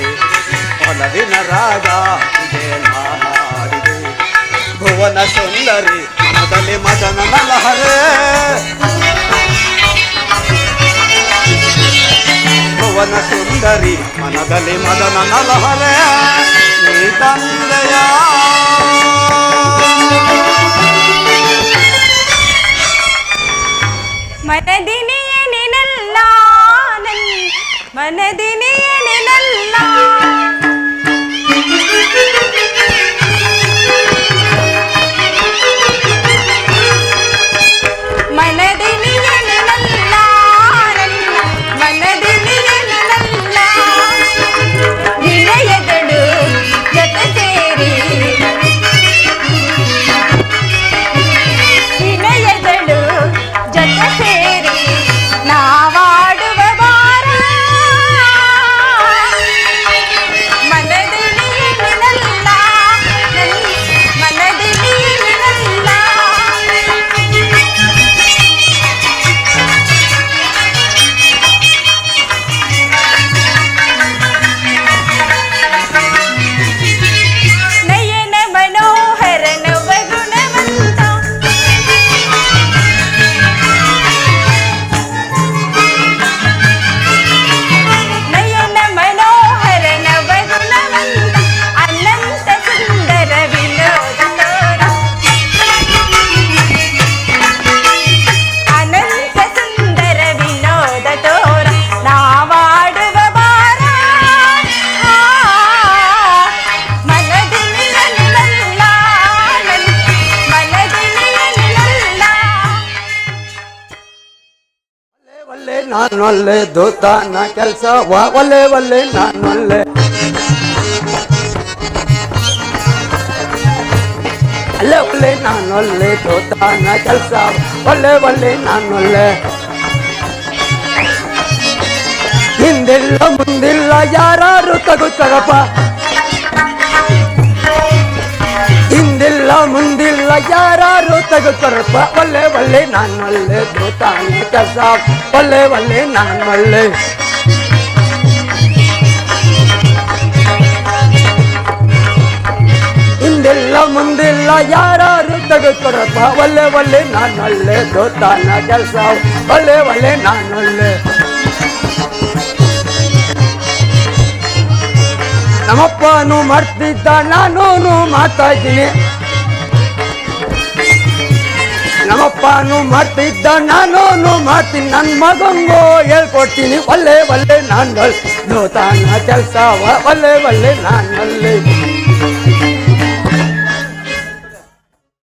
ಒಲವಿನ ರಾಗ ಹಾಡಿದೆ ಭುವನ ಸುಂದರಿ ಮನದಲ್ಲಿ ಮದನನ ಲಹರೆ ಭುವನ ಸುಂದರಿ ಮನದಲ್ಲಿ ಮದನನ ಲಹರೆ ನೀ ತಂದೆಯ ಮನದಿನಿಯೇ ನಿನಲ್ಲ ಮನದಿನಿಯೇ ನಿನಲ್ಲ ನಾನೊಲ್ಲೆ ದೂತಾನ ಕೆಲಸ ಒಲ್ಲೆ ಒಲ್ಲೆ ನಾನೊಲ್ಲೆ ಅಲ್ಲೇ ಒಲ್ಲೆ ನಾನೊಲ್ಲೆ ದೂತಾನ ಕೆಲಸ ಒಲ್ಲೆ ಒಲ್ಲೆ ನಾನೊಲ್ಲೆ ಹಿಂದಿಲ್ಲ ಮುಂದಿಲ್ಲ ಯಾರು ತಗೋತಾರಪ್ಪ ಹಿಂದಿಲ್ಲ ಮುಂದಿಲ್ಲ ಯಾರು ತಗೋತಾರಪ್ಪ ಒಲ್ಲೆ ಒಲ್ಲೆ ನಾನೊಲ್ಲೆ ದೂತಾನ ಕೆಲಸ ಒಲ್ಲೆ ಒಲ್ಲೆ ನಾನೊಲ್ಲೆ ಹಿಂದಿಲ್ಲ ಮುಂದಿಲ್ಲ ಯಾರು ತಗೋತಾರಪ್ಪ ಒಲ್ಲೆ ಒಲ್ಲೆ ನಾನೊಲ್ಲೆ ದೂತಾನ ಕೆಲಸ ಒಲ್ಲೆ ಒಲ್ಲೆ ನಾನೊಲ್ಲೆ ನಮ್ಮಪ್ಪನು ಮಾಡ್ತಿದ್ದ ನಾನು ಮಾಡ್ತಾ ಇದ್ದೀನಿ ನಮ್ಮಪ್ಪನು ಮಾಡ್ತಿದ್ದ ನಾನು ಮಾಡ್ತೀನಿ, ನನ್ನ ಮಗಂಗೂ ಹೇಳ್ಕೊಡ್ತೀನಿ. ಒಲ್ಲೆ ಒಲ್ಲೆ ನಾನು ನೂತನ ಕೆಲಸ ಒಲ್ಲೆ ಒಲ್ಲೆ ನಾನಲ್ಲಿ.